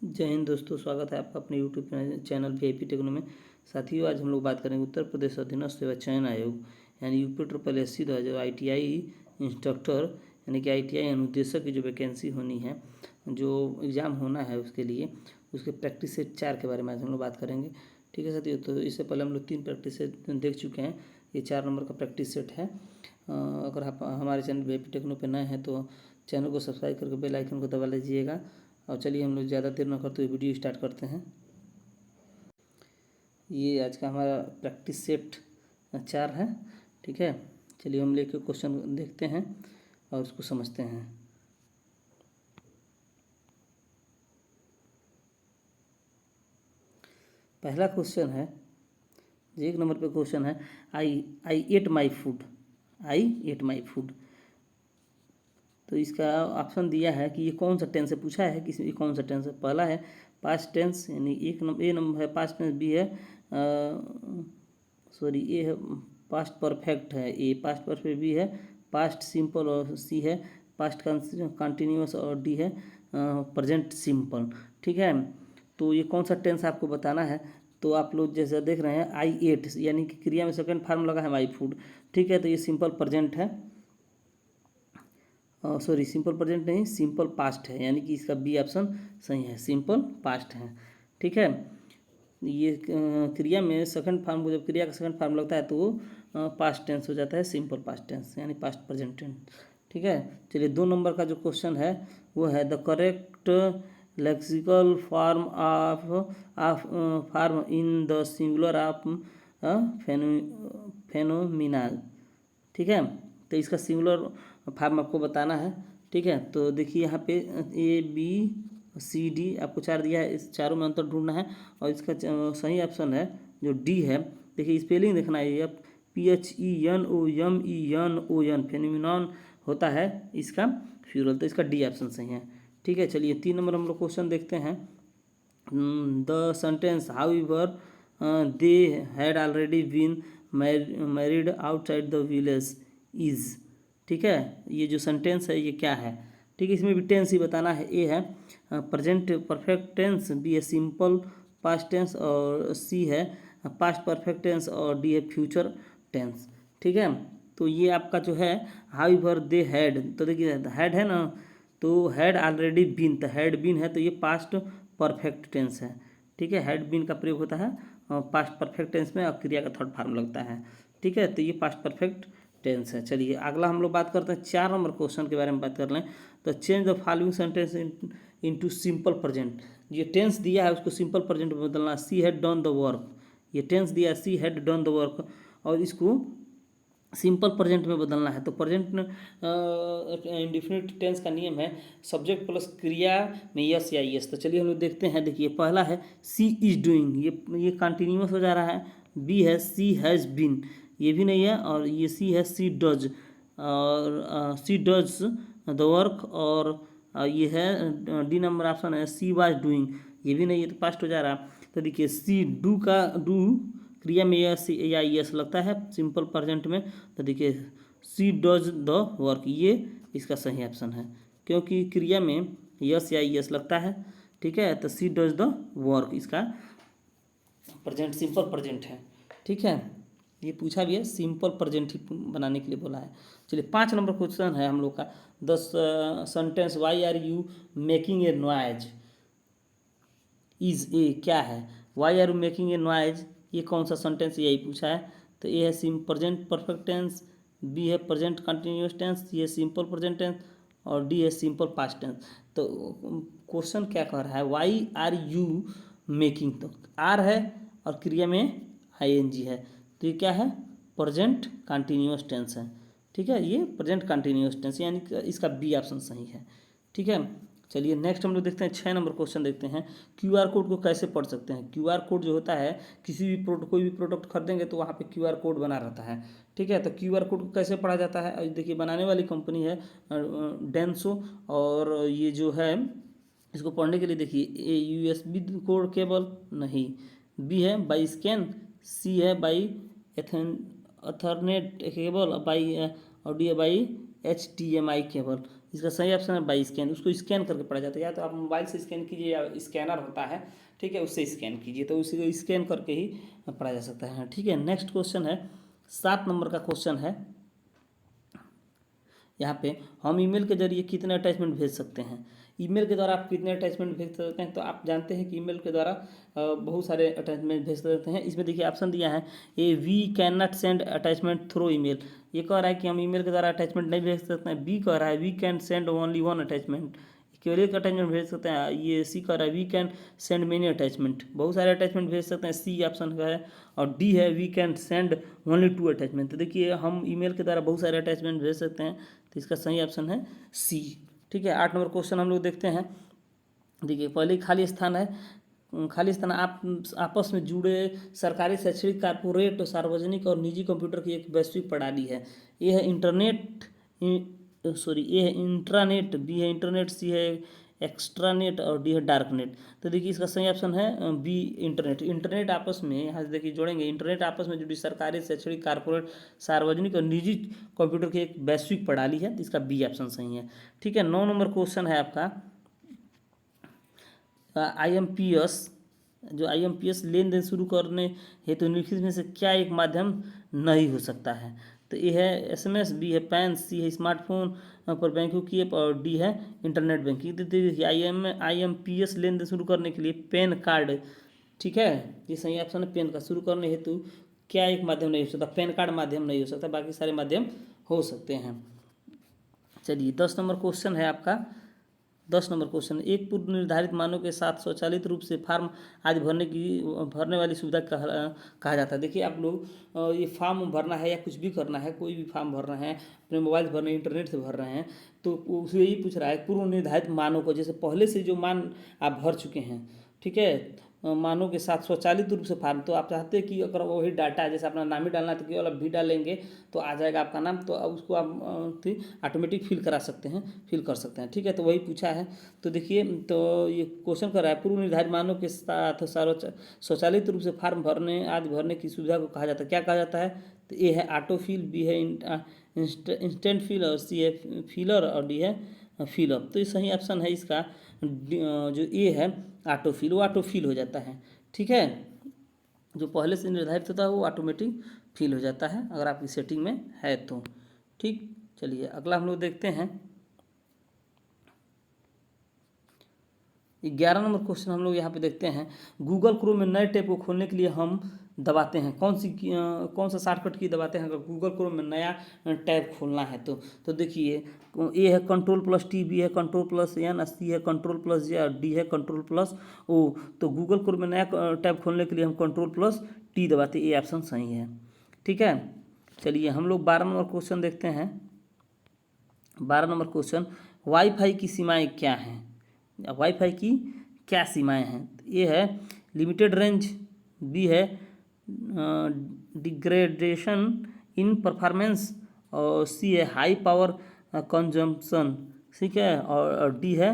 जय हिंद दोस्तों, स्वागत है आपका अपने यूट्यूब चैनल VIP टेक्नो में। साथियों, आज हम लोग बात करेंगे उत्तर प्रदेश अधीनस्थ सेवा चयन आयोग यानी UP SSC 2000 ITI इंस्ट्रक्टर यानी कि ITI अनुदेशक की जो वैकेंसी होनी है, जो एग्ज़ाम होना है उसके लिए, उसके प्रैक्टिस सेट 4 के बारे में आज हम लोग बात करेंगे। ठीक है साथियों, तो इससे पहले हम लोग 3 प्रैक्टिस सेट देख चुके हैं। ये 4 नंबर का प्रैक्टिस सेट है। अगर आप हमारे चैनल VIP टेक्नो पर नए हैं तो चैनल को सब्सक्राइब करके बेल आइकन को दबा लीजिएगा। और चलिए हम लोग ज़्यादा देर न करते हुए वीडियो स्टार्ट करते हैं। ये आज का हमारा प्रैक्टिस सेट 4 है। ठीक है, चलिए हम लेके क्वेश्चन देखते हैं और उसको समझते हैं। पहला क्वेश्चन है, 1 नंबर पे क्वेश्चन है, I ate my food. I ate my food, तो इसका ऑप्शन दिया है कि ये कौन सा टेंस है, पूछा है कि ये कौन सा टेंस है। पहला है पास्ट टेंस यानी ए नंबर है पास्ट टेंस, बी है ए है पास्ट परफेक्ट है, ए पास्ट परफेक्ट, बी है पास्ट सिंपल और सी है पास्ट कंटिन्यूअस और डी है प्रेजेंट सिंपल। ठीक है, तो ये कौन सा टेंस आपको बताना है। तो आप लोग जैसे देख रहे हैं आई एट यानी कि क्रिया में सेकंड फॉर्म लगा है माई फूड। ठीक है, तो ये सिंपल प्रेजेंट है, सिंपल प्रेजेंट नहीं, सिंपल पास्ट है, यानी कि इसका बी ऑप्शन सही है, सिंपल पास्ट है। ठीक है, ये क्रिया में सेकंड फॉर्म को जब क्रिया का सेकंड फॉर्म लगता है तो वो पास्ट टेंस हो जाता है, सिंपल पास्ट टेंस यानी पास्ट प्रेजेंट टेंस। ठीक है, चलिए 2 नंबर का जो क्वेश्चन है वो है the correct lexical form of form in the singular of phenomena. ठीक है, तो इसका सिंगुलर फॉर्म आपको बताना है। ठीक है, तो देखिए यहाँ पे ABCD आपको 4 दिया है, इस चारों में अंतर ढूंढना है और इसका सही ऑप्शन है जो डी है। देखिए स्पेलिंग देखना है, ये PHENOMENON फेनोमिनॉन होता है इसका फ्यूरल, तो इसका डी ऑप्शन सही है। ठीक है, चलिए 3 नंबर हम लोग क्वेश्चन देखते हैं। The sentence however they had already been married outside the village is. ठीक है, ये जो सेंटेंस है ये क्या है। ठीक है, इसमें भी टेंस ही बताना है। ए है प्रेजेंट परफेक्ट टेंस, बी है सिंपल पास्ट टेंस और सी है पास्ट परफेक्ट टेंस और डी है फ्यूचर टेंस। ठीक है, तो ये आपका जो है हाउएवर दे हैड, तो देखिए हैड है ना, तो हैड ऑलरेडी बीन, तो हैड बीन है तो ये पास्ट परफेक्ट टेंस है। ठीक है, हैड बीन का प्रयोग होता है पास्ट परफेक्ट टेंस में और क्रिया का थर्ड फॉर्म लगता है। ठीक है, तो ये पास्ट परफेक्ट टेंस है। चलिए अगला हम लोग बात करते हैं 4 नंबर क्वेश्चन के बारे में बात कर लें। तो change the following sentence into simple present. ये टेंस दिया है उसको सिंपल प्रेजेंट में बदलना। She had done the work, ये टेंस दिया है she had done the work और इसको सिंपल प्रेजेंट में बदलना है। तो प्रेजेंट इंडिफिनिट टेंस का नियम है सब्जेक्ट प्लस क्रिया में यस या यस। तो चलिए हम लोग देखते हैं। देखिए पहला है सी इज डूइंग, ये कंटिन्यूअस हो जा रहा है। बी है सी हैज़ बीन, ये भी नहीं है। और ये सी है सी डज, और सी डज द वर्क। और ये है डी नंबर ऑप्शन है सी वाज डूइंग, ये भी नहीं है, तो पास्ट हो जा रहा। तो देखिए सी डू का डू क्रिया में यस या यस लगता है सिंपल प्रेजेंट में, तो देखिए सी डज द वर्क, ये इसका सही ऑप्शन है क्योंकि क्रिया में यस या यस लगता है। ठीक है, तो सी डज द वर्क इसका प्रेजेंट सिंपल प्रेजेंट है। ठीक है, ये पूछा भी है, सिंपल प्रेजेंट ही बनाने के लिए बोला है। चलिए 5 नंबर क्वेश्चन है हम लोग का। The sentence why are you making a noise is a, क्या है why are you making a noise, ये कौन सा सेंटेंस, यही पूछा है। तो ए है प्रेजेंट परफेक्ट टेंस, बी है प्रेजेंट कंटिन्यूअस टेंस, ये सिंपल प्रेजेंट टेंस और डी है सिंपल पास्ट टेंस। तो क्वेश्चन क्या कह रहा है, वाई आर यू मेकिंग, तो आर है और क्रिया में ING है, तो ये क्या है प्रेजेंट कंटिन्यूअस टेंस है। ठीक है, ये प्रेजेंट कंटिन्यूअस टेंस यानी कि इसका बी ऑप्शन सही है। ठीक है, चलिए नेक्स्ट हम लोग देखते हैं 6 नंबर क्वेश्चन देखते हैं। QR कोड को कैसे पढ़ सकते हैं। QR कोड जो होता है किसी भी कोई भी प्रोडक्ट खरीदेंगे तो वहाँ पे QR कोड बना रहता है। ठीक है, तो QR कोड को कैसे पढ़ा जाता है, देखिए बनाने वाली कंपनी है डेंसो, और ये जो है इसको पढ़ने के लिए देखिए USB कोड केबल नहीं, बी है बाई स्कैन, सी है बाई एथरनेट केबल, बाई और डी है बाई HDMI केबल। इसका सही ऑप्शन है बाई स्कैन। उसको स्कैन करके पढ़ा जाता है, या तो आप मोबाइल से स्कैन कीजिए या स्कैनर होता है, ठीक है, उससे स्कैन कीजिए, तो उसी को स्कैन करके ही पढ़ा जा सकता है। ठीक है, नेक्स्ट क्वेश्चन है 7 नंबर का क्वेश्चन है। यहाँ पे हम ईमेल के जरिए कितने अटैचमेंट भेज सकते हैं। ईमेल के द्वारा आप कितने अटैचमेंट भेज सकते हैं, तो आप जानते हैं कि ईमेल के द्वारा बहुत सारे अटैचमेंट भेज सकते हैं। इसमें देखिए ऑप्शन दिया है A, we can not send attachment through email. ये कह रहा है कि हम ईमेल के द्वारा अटैचमेंट नहीं भेज सकते हैं। बी कह रहा है we can send only one attachment, केवल एक अटैचमेंट भेज सकते हैं। ये सी कह रहा है we can send many attachment, बहुत सारे अटैचमेंट भेज सकते हैं, सी ऑप्शन का है। और डी है we can send only 2 attachment. तो देखिए हम ईमेल के द्वारा बहुत सारे अटैचमेंट भेज सकते हैं, तो इसका सही ऑप्शन है सी। ठीक है, 8 नंबर क्वेश्चन हम लोग देखते हैं। देखिए पहले खाली स्थान है, खाली स्थान आप आपस में जुड़े सरकारी, शैक्षणिक, कारपोरेट, सार्वजनिक और निजी कंप्यूटर की एक वैश्विक प्रणाली है। ये है इंटरनेट, सॉरी ये है इंट्रानेट, बी है इंटरनेट, सी है एक्स्ट्रानेट और डी है डार्कनेट। तो देखिए इसका सही ऑप्शन है बी इंटरनेट। इंटरनेट आपस में, यहाँ से देखिए जोड़ेंगे, इंटरनेट आपस में जुड़ी सरकारी, शैक्षणिक, कारपोरेट, सार्वजनिक और निजी कंप्यूटर की एक वैश्विक प्रणाली है, तो इसका बी ऑप्शन सही है। ठीक है, 9 नंबर क्वेश्चन है आपका IMPS। जो IMPS लेन देन शुरू करने हेतु निम्नलिखित में से क्या एक माध्यम नहीं हो सकता है। तो ए है SMS, बी है पैन, सी है स्मार्टफोन पर बैंकों की ऐप और डी है इंटरनेट बैंकिंग। तो देखिए IMPS लेन देन शुरू करने के लिए पैन कार्ड, ठीक है, ये सही ऑप्शन है। पैन कार्ड शुरू करने हेतु क्या एक माध्यम नहीं हो सकता, पैन कार्ड माध्यम नहीं हो सकता, बाकी सारे माध्यम हो सकते हैं। चलिए 10 नंबर क्वेश्चन है आपका। 10 नंबर क्वेश्चन, एक पूर्व निर्धारित मानों के साथ स्वचालित रूप से फॉर्म आदि भरने वाली सुविधा कहा जाता है। देखिए आप लोग ये फॉर्म भरना है या कुछ भी करना है, कोई भी फॉर्म भर रहे हैं, अपने मोबाइल से भर रहे हैं, इंटरनेट से भर रहे हैं, तो उसे यही पूछ रहा है पूर्व निर्धारित मानों को, जैसे पहले से जो मान आप भर चुके हैं, ठीक है, मानों के साथ स्वचालित रूप से फॉर्म, तो आप चाहते हैं कि अगर वही डाटा है, जैसे अपना नाम ही डालना है तो केवल आप भी डालेंगे तो आ जाएगा आपका नाम, तो अब उसको आप ऑटोमेटिक फिल करा सकते हैं, फिल कर सकते हैं। ठीक है, तो वही पूछा है। तो देखिए, तो ये क्वेश्चन कर रहा है पूर्व निर्धारित मानों के साथ स्वचालित रूप से फॉर्म भरने आदि भरने की सुविधा को कहा जाता है, क्या कहा जाता है। तो ए है ऑटो फिल, बी है इंस्टेंट फिल और सी है फिलर और डी है फिलअप। तो ये सही ऑप्शन है इसका जो ए है ऑटो फिल, वो ऑटो फिल हो जाता है। ठीक है, जो पहले से निर्धारित होता है वो ऑटोमेटिक फिल हो जाता है अगर आपकी सेटिंग में है तो। ठीक, चलिए अगला हम लोग देखते हैं 11 नंबर क्वेश्चन हम लोग यहाँ पे देखते हैं। गूगल क्रोम में नए टैब को खोलने के लिए हम दबाते हैं कौन सा शॉर्टकट की दबाते हैं अगर गूगल क्रोम में नया टैब खोलना है तो देखिए ए है Ctrl+T, बी है Ctrl+N, सी है Ctrl+J और डी है Ctrl+O। तो गूगल क्रोम में नया टैब खोलने के लिए हम Ctrl+T दबाते हैं, ये ऑप्शन सही है। ठीक है, चलिए हम लोग 12 नंबर क्वेश्चन देखते हैं। 12 नंबर क्वेश्चन, वाईफाई की सीमाएँ क्या हैं। वाईफाई की क्या सीमाएं हैं। ए है लिमिटेड रेंज, बी है डिग्रेडेशन इन परफॉर्मेंस और सी है हाई पावर कंजम्पशन, ठीक है, और डी है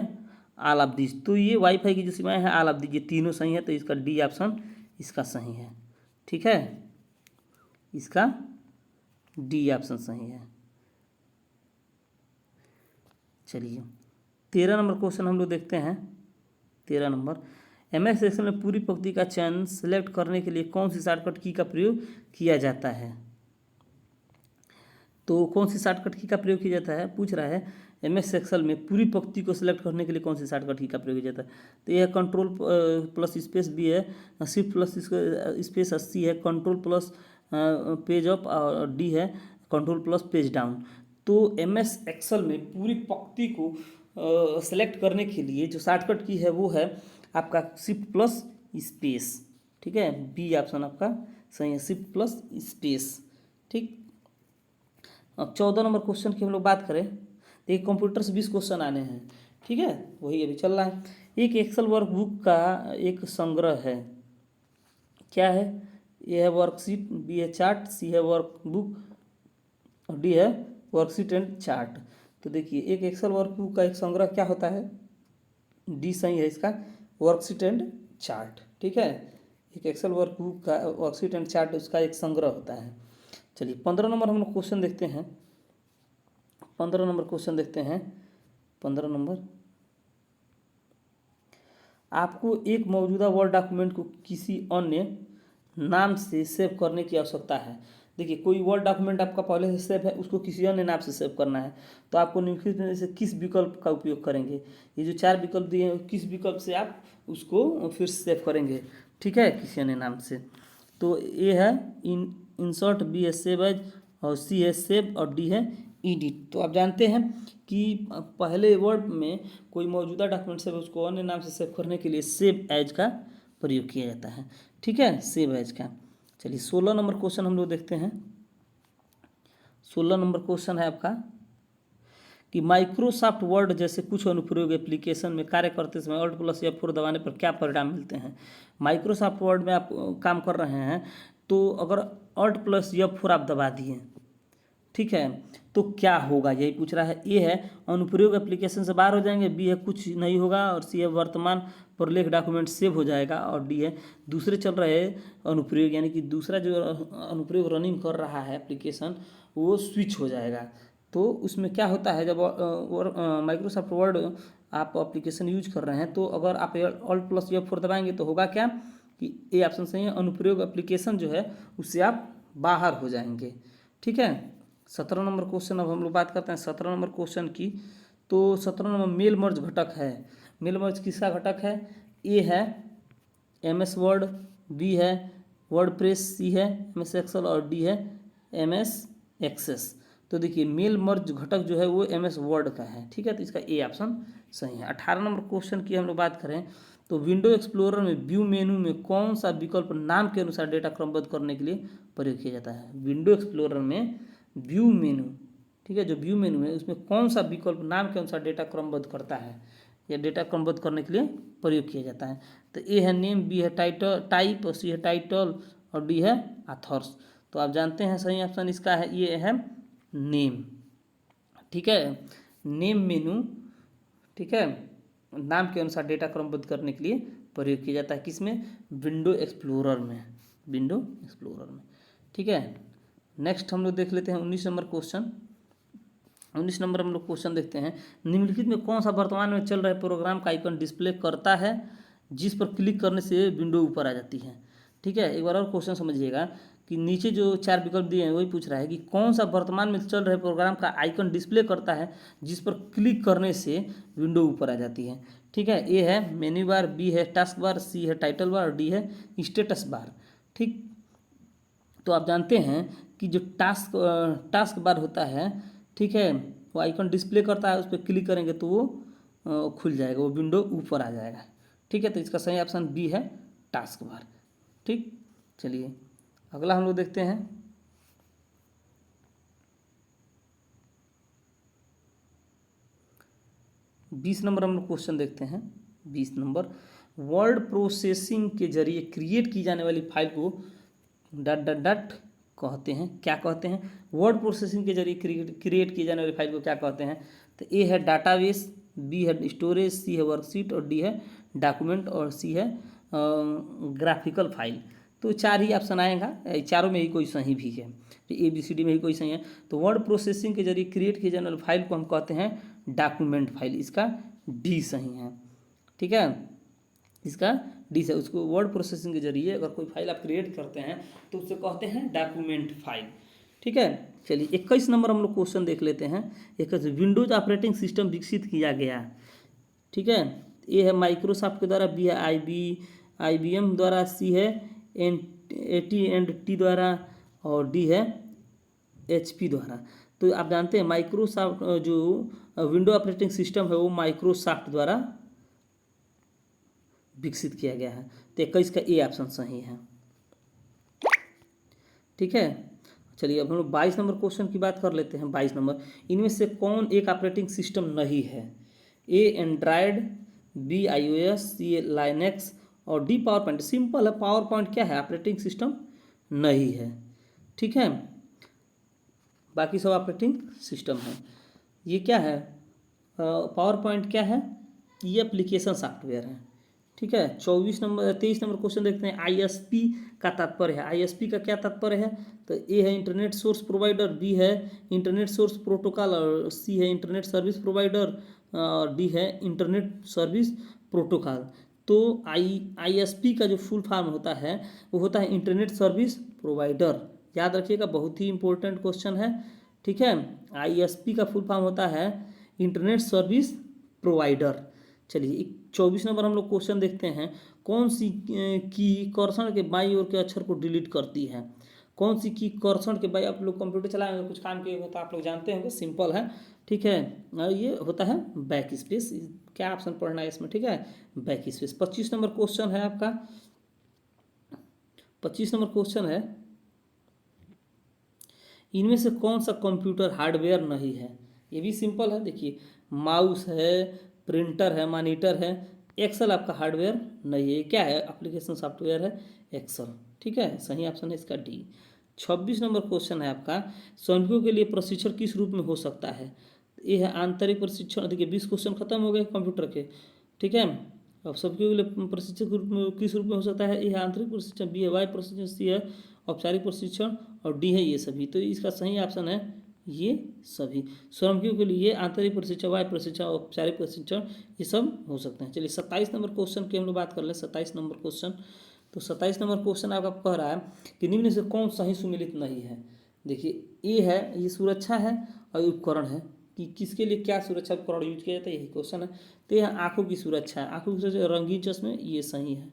ऑल ऑफ दिस। तो ये वाईफाई की जो सीमाएं हैं ऑल ऑफ दिस, ये तीनों सही है, तो इसका डी ऑप्शन इसका सही है। ठीक है, इसका डी ऑप्शन सही है। चलिए 13 नंबर क्वेश्चन हम लोग देखते हैं। 13 नंबर, MS एक्सेल में पूरी पंक्ति का चयन सेलेक्ट करने के लिए कौन सी शॉर्टकट की का प्रयोग किया जाता है। तो कौन सी शॉर्टकट की का प्रयोग किया जाता है, पूछ रहा है MS एक्सेल में पूरी पंक्ति को सिलेक्ट करने के लिए कौन सी शॉर्टकट की का प्रयोग किया जाता है। तो यह है Ctrl+स्पेस, बी है Shift+स्पेस, सी है Ctrl+ पेज अप और डी है Ctrl+ पेज डाउन। तो MS एक्सेल में पूरी पंक्ति को सेलेक्ट करने के लिए जो शॉर्टकट की है वो है आपका Shift+स्पेस। ठीक है, बी ऑप्शन आपका सही है, Shift+स्पेस। ठीक, अब 14 नंबर क्वेश्चन की हम लोग बात करें तो एक कंप्यूटर से 20 क्वेश्चन आने हैं। ठीक है, वही अभी चल रहा है। एक एक्सेल वर्कबुक का एक संग्रह है, क्या है। ए है वर्कशीट, बी है चार्ट, सी है वर्कबुक और डी है वर्कशीट एंड चार्ट। तो देखिए एक एक्सेल वर्कबुक का एक संग्रह क्या होता है, डी सही है इसका, वर्कशीट एंड चार्ट। ठीक है, एक एक्सेल वर्कबुक का वर्कशीट एंड चार्ट उसका एक संग्रह होता है। चलिए 15 नंबर हम लोग क्वेश्चन देखते हैं। 15 नंबर क्वेश्चन देखते हैं। 15 नंबर, आपको एक मौजूदा वर्ड डॉक्यूमेंट को किसी अन्य नाम से सेव करने की आवश्यकता है। देखिए, कोई वर्ड डॉक्यूमेंट आपका पहले से सेव है, उसको किसी अन्य नाम से सेव करना है, तो आपको निम्नलिखित में से किस विकल्प का उपयोग करेंगे। ये जो 4 विकल्प दिए हैं, किस विकल्प से आप उसको फिर सेव करेंगे, ठीक है, किसी अन्य नाम से। तो ए है इंसर्ट, बी है सेव एज, और सी है सेव, और डी है एडिट। तो आप जानते हैं कि पहले वर्ड में कोई मौजूदा डॉक्यूमेंट सेव उसको अन्य नाम से सेव करने के लिए सेव एज का प्रयोग किया जाता है, ठीक है, सेव एज का। चलिए 16 नंबर क्वेश्चन हम लोग देखते हैं। 16 नंबर क्वेश्चन है आपका कि माइक्रोसॉफ्ट वर्ड जैसे कुछ अनुप्रयोग एप्लीकेशन में कार्य करते समय Alt+F4 दबाने पर क्या परिणाम मिलते हैं। माइक्रोसॉफ्ट वर्ड में आप काम कर रहे हैं, तो अगर Alt+F4 आप दबा दिए, ठीक है, तो क्या होगा, यही पूछ रहा है। ए है अनुप्रयोग एप्लीकेशन से बाहर हो जाएंगे, बी है कुछ नहीं होगा, और सी है वर्तमान प्रलेख डॉक्यूमेंट सेव हो जाएगा, और डी है दूसरे चल रहे अनुप्रयोग, यानी कि दूसरा जो अनुप्रयोग रनिंग कर रहा है एप्लीकेशन, वो स्विच हो जाएगा। तो उसमें क्या होता है, जब माइक्रोसॉफ्ट वर्ड आप एप्लीकेशन यूज कर रहे हैं, तो अगर आप Alt+F4 दबाएंगे तो होगा क्या कि ए ऑप्शन सही है, अनुप्रयोग एप्लीकेशन जो है उससे आप बाहर हो जाएंगे, ठीक है। 17 नंबर क्वेश्चन अब हम लोग बात करते हैं 17 नंबर क्वेश्चन की। तो 17 नंबर मेल मर्ज घटक है। मेल मर्ज किसका घटक है। ए है MS वर्ड, बी है वर्डप्रेस, सी है MS एक्सेल, और डी है MS एक्सेस। तो देखिए मेल मर्ज घटक जो है वो MS वर्ड का है, ठीक है, तो इसका ए ऑप्शन सही है। 18 नंबर क्वेश्चन की हम लोग बात करें तो विंडो एक्सप्लोरर में व्यू मेनू में कौन सा विकल्प नाम के अनुसार डेटा क्रमबद्ध करने के लिए प्रयोग किया जाता है। विंडो एक्सप्लोरर में व्यू मेनू, ठीक है, जो व्यू मेनू है उसमें कौन सा विकल्प नाम के अनुसार डेटा क्रमबद्ध करता है या डेटा क्रमबद्ध करने के लिए प्रयोग किया जाता है। तो ए है नेम, बी है टाइटल टाइप, और सी है टाइटल, और डी है ऑथर्स। तो आप जानते हैं सही ऑप्शन इसका है, ये है नेम, ठीक है, नेम मेनू, ठीक है, नाम के अनुसार डेटा क्रमबद्ध करने के लिए प्रयोग किया जाता है, किसमें, विंडो एक्सप्लोरर में, विंडो एक्सप्लोरर में, ठीक है। नेक्स्ट हम लोग देख लेते हैं 19 नंबर क्वेश्चन। 19 नंबर हम लोग क्वेश्चन देखते हैं, निम्नलिखित में कौन सा वर्तमान में चल रहे प्रोग्राम का आइकन डिस्प्ले करता है जिस पर क्लिक करने से विंडो ऊपर आ जाती है, ठीक है। एक बार और क्वेश्चन समझिएगा कि नीचे जो 4 विकल्प दिए हैं वही पूछ रहा है कि कौन सा वर्तमान में चल रहे प्रोग्राम का आइकन डिस्प्ले करता है जिस पर क्लिक करने से विंडो ऊपर आ जाती है, ठीक है। ए है मेन्यू बार, बी है टास्क बार, सी है टाइटल बार, और डी है स्टेटस बार, ठीक। तो आप जानते हैं कि जो टास्क बार होता है, ठीक है, वो आइकन डिस्प्ले करता है, उस पर क्लिक करेंगे तो वो खुल जाएगा, वो विंडो ऊपर आ जाएगा, ठीक है। तो इसका सही ऑप्शन बी है टास्क बार, ठीक। चलिए अगला हम लोग देखते हैं 20 नंबर हम लोग क्वेश्चन देखते हैं। 20 नंबर, वर्ड प्रोसेसिंग के जरिए क्रिएट की जाने वाली फाइल को डट डट डट कहते हैं, क्या कहते हैं। वर्ड प्रोसेसिंग के जरिए क्रिएट की जाने वाली फाइल को क्या कहते हैं। तो ए है डाटाबेस, बी है स्टोरेज, सी है वर्कशीट, और डी है डॉक्यूमेंट, और सी है ग्राफिकल फाइल। तो 4 ही ऑप्शन आएगा, चारों में ही कोई सही भी है, ABCD में ही कोई सही है। तो वर्ड प्रोसेसिंग के जरिए क्रिएट किए जाने वाली फाइल को हम कहते हैं डॉक्यूमेंट फाइल, इसका डी सही है, ठीक है, इसका डी से। उसको वर्ड प्रोसेसिंग के जरिए अगर कोई फाइल आप क्रिएट करते हैं तो उससे कहते हैं डॉक्यूमेंट फाइल, ठीक है। चलिए 21 नंबर हम लोग क्वेश्चन देख लेते हैं। 21, विंडोज ऑपरेटिंग सिस्टम विकसित किया गया, ठीक है। ए है माइक्रोसॉफ्ट के द्वारा, बी है IBM द्वारा, सी है AT&T द्वारा, और डी है HP द्वारा। तो आप जानते हैं माइक्रोसॉफ्ट जो विंडो ऑपरेटिंग सिस्टम है वो माइक्रोसॉफ्ट द्वारा विकसित किया गया है। तो 21 का ए ऑप्शन सही है, ठीक है। चलिए अब हम लोग 22 नंबर क्वेश्चन की बात कर लेते हैं। 22 नंबर, इनमें से कौन एक ऑपरेटिंग सिस्टम नहीं है। ए एंड्रॉयड, बी iOS, सी लाइनेक्स, और डी पावर पॉइंट। सिंपल है, पावर पॉइंट क्या है, ऑपरेटिंग सिस्टम नहीं है, ठीक है, बाकी सब ऑपरेटिंग सिस्टम है। ये क्या है, पावर पॉइंट क्या है, ये एप्लीकेशन सॉफ्टवेयर है, ठीक है। 23 नंबर क्वेश्चन देखते हैं। ISP का तात्पर्य है, ISP का क्या तात्पर्य है। तो ए है इंटरनेट सोर्स प्रोवाइडर, बी है इंटरनेट सोर्स प्रोटोकॉल, और सी है इंटरनेट सर्विस प्रोवाइडर, और डी है इंटरनेट सर्विस प्रोटोकॉल। तो आईएसपी का जो फुल फॉर्म होता है वो होता है इंटरनेट सर्विस प्रोवाइडर। याद रखिएगा, बहुत ही इंपॉर्टेंट क्वेश्चन है। ठीक है, आईएसपी का फुल फॉर्म होता है इंटरनेट सर्विस प्रोवाइडर। चलिए 24 नंबर हम लोग क्वेश्चन देखते हैं। कौन सी की कर्सर के बाईं ओर के अक्षर को डिलीट करती है? कौन सी की कर्सर के बाईं, आप लोग कंप्यूटर चलाएंगे कुछ काम किए होता आप लोग जानते होंगे, सिंपल है। ठीक है, और ये होता है बैक स्पेस। क्या ऑप्शन पढ़ना है इसमें? ठीक है, बैक स्पेस। 25 नंबर क्वेश्चन है आपका, 25 नंबर क्वेश्चन है, इनमें से कौन सा कंप्यूटर हार्डवेयर नहीं है? ये भी सिंपल है, देखिए माउस है, प्रिंटर है, मॉनिटर है। एक्सेल आपका हार्डवेयर नहीं है, क्या है? एप्लीकेशन सॉफ्टवेयर है एक्सेल। ठीक है, सही ऑप्शन है इसका डी। 26 नंबर क्वेश्चन है आपका, सैनिकों के लिए प्रशिक्षण किस रूप में हो सकता है? ये है आंतरिक प्रशिक्षण। देखिए 20 क्वेश्चन खत्म हो गए कंप्यूटर के। ठीक है, अब सबके लिए प्रशिक्षण के रूप में किस रूप में हो सकता है? ये है आंतरिक प्रशिक्षण, बी है वाई प्रशिक्षण, सी है औपचारिक प्रशिक्षण और डी है ये सभी। तो इसका सही ऑप्शन है ये सभी। श्रमिकों के लिए आंतरिक प्रशिक्षण, वाय प्रशिक्षण, औपचारिक प्रशिक्षण, ये सब हो सकते हैं। चलिए 27 नंबर क्वेश्चन की हम लोग बात कर लें। 27 नंबर क्वेश्चन, तो 27 नंबर क्वेश्चन आपका कह रहा है कि निम्न से कौन सही सुमेलित नहीं है? देखिए ए है, ये सुरक्षा है और उपकरण है कि किसके लिए क्या सुरक्षा उपकरण यूज किया जाता है, यही क्वेश्चन है। तो यह आंखों की सुरक्षा है, आंखों की सुरक्षा, रंगीन चश्मे, ये सही है।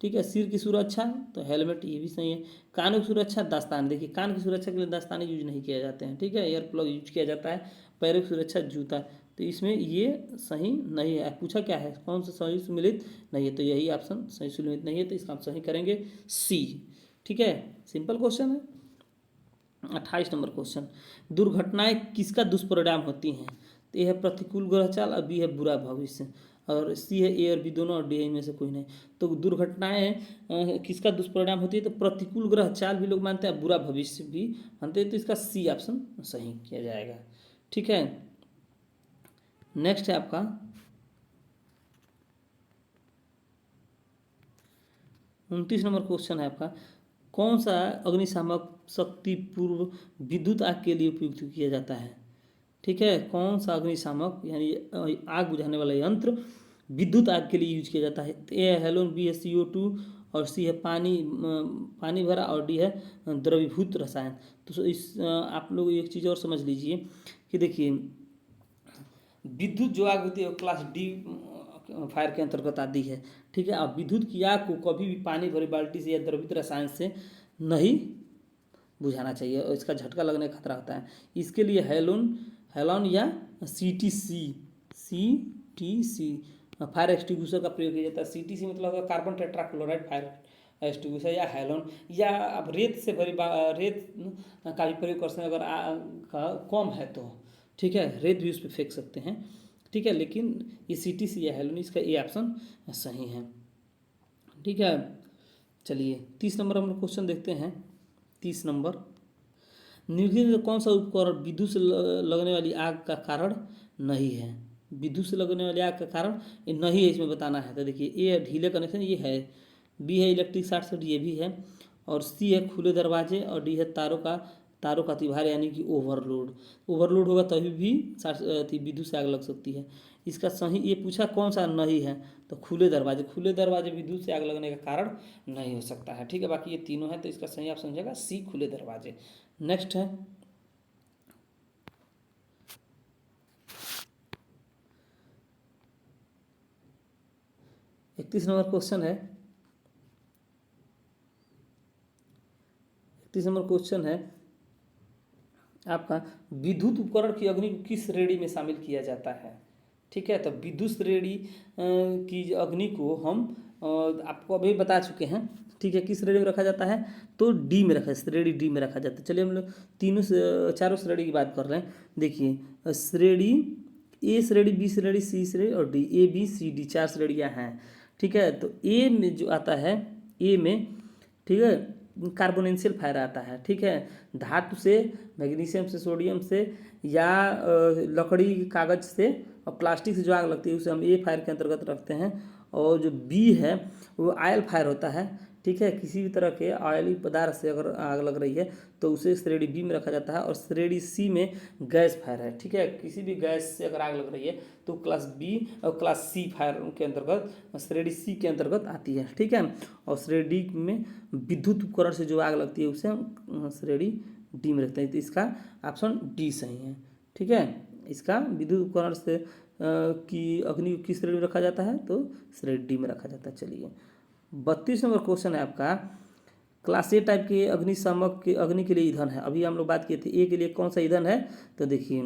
ठीक है, सिर की सुरक्षा तो हेलमेट, ये भी सही है। कानों की सुरक्षा दस्ताने, देखिए कान की सुरक्षा के लिए दस्ताने यूज नहीं किए जाते हैं। ठीक है, एयर प्लग यूज किया जाता है। पैरों की सुरक्षा जूता, तो इसमें ये सही नहीं है। पूछा क्या है, कौन सा सही सुमेलित नहीं है? तो यही ऑप्शन सही सुमेलित नहीं है, तो इसका आप सही करेंगे सी। ठीक है, सिंपल क्वेश्चन है। 28 नंबर क्वेश्चन, दुर्घटनाएं किसका दुष्परिणाम होती हैं? तो ये है प्रतिकूल ग्रह चाल और बी है बुरा भविष्य और सी है ए और बी दोनों और डी है इनमें से कोई नहीं। तो दुर्घटनाएं किसका दुष्परिणाम होती है? तो प्रतिकूल ग्रह चाल भी लोग मानते हैं, बुरा भविष्य भी मानते हैं, तो इसका सी ऑप्शन सही किया जाएगा। ठीक है, नेक्स्ट है आपका 29 नंबर क्वेश्चन है आपका, कौन सा अग्निशामक शक्ति पूर्व विद्युत आग के लिए उपयुक्त किया जाता है? ठीक है, कौन सा अग्निशामक यानी आग बुझाने वाला यंत्र विद्युत आग के लिए यूज किया जाता है? तो ए है हेलोन, बी है CO2 और सी है पानी भरा और डी है द्रवीभूत रसायन। तो इस आप लोग एक चीज़ और समझ लीजिए कि देखिए विद्युत जो आग होती है वो क्लास डी फायर के अंतर्गत आती है। ठीक है, अब विद्युत की आग को कभी भी पानी भरी बाल्टी से या द्रवित रसायन से नहीं बुझाना चाहिए और इसका झटका लगने का खतरा होता है। इसके लिए हेलोन या CTC फायर एक्सटिंग्विशर का प्रयोग किया जाता है। CTC मतलब कार्बन टेट्राक्लोराइड फायर एक्सटिंग्विशर या हेलोन, या अब रेत से भरी रेत का भी प्रयोग कर सकते हैं अगर कम है तो। ठीक है, रेत भी उस पर फेंक सकते हैं। ठीक है, लेकिन ये CTC या हेलोन, इसका ये ऑप्शन सही है। ठीक है, चलिए 30 नंबर हम लोग क्वेश्चन देखते हैं। 30 नंबर, निम्नलिखित में कौन सा उपकरण विद्युत से लगने वाली आग का कारण नहीं है? विद्युत से लगने वाली आग का कारण ये नहीं है, इसमें बताना है। तो देखिए ए ढीले कनेक्शन, ये है। बी है इलेक्ट्रिक शॉर्ट सर्किट, ये भी है। और सी है खुले दरवाजे और डी है तारों का तिभार यानी कि ओवरलोड होगा तभी भी विद्युत से आग लग सकती है। इसका सही, ये पूछा कौन सा नहीं है, तो खुले दरवाजे विद्युत से आग लगने का कारण नहीं हो सकता है। ठीक है, बाकी ये तीनों है, तो इसका सही आप समझेगा सी खुले दरवाजे। नेक्स्ट है 31 नंबर क्वेश्चन है। 31 नंबर क्वेश्चन है आपका, विद्युत उपकरण की अग्नि को किस श्रेणी में शामिल किया जाता है? ठीक है, तो विद्युत श्रेणी की अग्नि को हम आपको अभी बता चुके हैं। ठीक है, किस श्रेणी में रखा जाता है? तो डी में रखा है, श्रेणी डी में रखा जाता है। चलिए हम लोग चारों श्रेणी की बात कर रहे हैं। देखिए श्रेणी ए श्रेणी, बी श्रेणी, सी श्रेणी और डी, ABCD 4 श्रेणियाँ हैं। ठीक है, तो ए में जो आता है, ए में ठीक है कार्बोनेशियल फायर आता है। ठीक है, धातु से, मैग्नीशियम से, सोडियम से या लकड़ी कागज से और प्लास्टिक से जो आग लगती है उसे हम ए फायर के अंतर्गत रखते हैं। और जो बी है वो आयल फायर होता है। ठीक है। किसी भी तरह के ऑयली पदार्थ से अगर आग लग रही है तो उसे श्रेणी बी में रखा जाता है, और श्रेणी सी में गैस फायर है। ठीक है, किसी भी गैस से अगर आग लग रही है तो क्लास बी और क्लास सी फायर के अंतर्गत, श्रेणी सी के अंतर्गत आती है। ठीक है, और श्रेणी डी में विद्युत उपकरण से जो आग लगती है उसे हम श्रेणी डी में रखते हैं। तो इसका ऑप्शन डी सही है। ठीक है, इसका विद्युत उपकरण से की अग्नि को किस श्रेणी में रखा जाता है, तो श्रेणी डी में रखा जाता है। चलिए 32 नंबर क्वेश्चन है आपका, क्लास ए टाइप के अग्निशामक के अग्नि के लिए ईंधन है। अभी हम लोग बात किए थे ए के लिए कौन सा ईंधन है, तो देखिए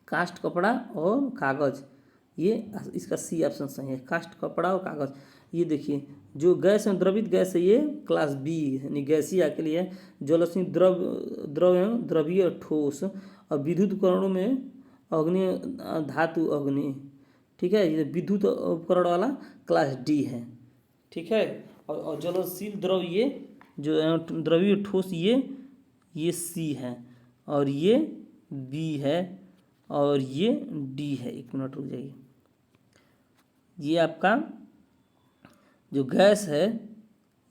कास्ट कपड़ा और कागज़, ये इसका सी ऑप्शन सही है, कास्ट कपड़ा और कागज़। ये देखिए जो गैस में द्रवित गैस है ये क्लास बी यानी गैसीय के लिए, ज्वलनशील द्रव एवं द्रवीय ठोस, और विद्युत उपकरणों में अग्नि धातु अग्नि। ठीक है, ये विद्युत उपकरण वाला क्लास डी है। ठीक है, और ज्वलनशील द्रव ये जो द्रवीय ठोस ये सी है, और ये बी है, और ये डी है। एक मिनट रुक जाइए, ये आपका जो गैस है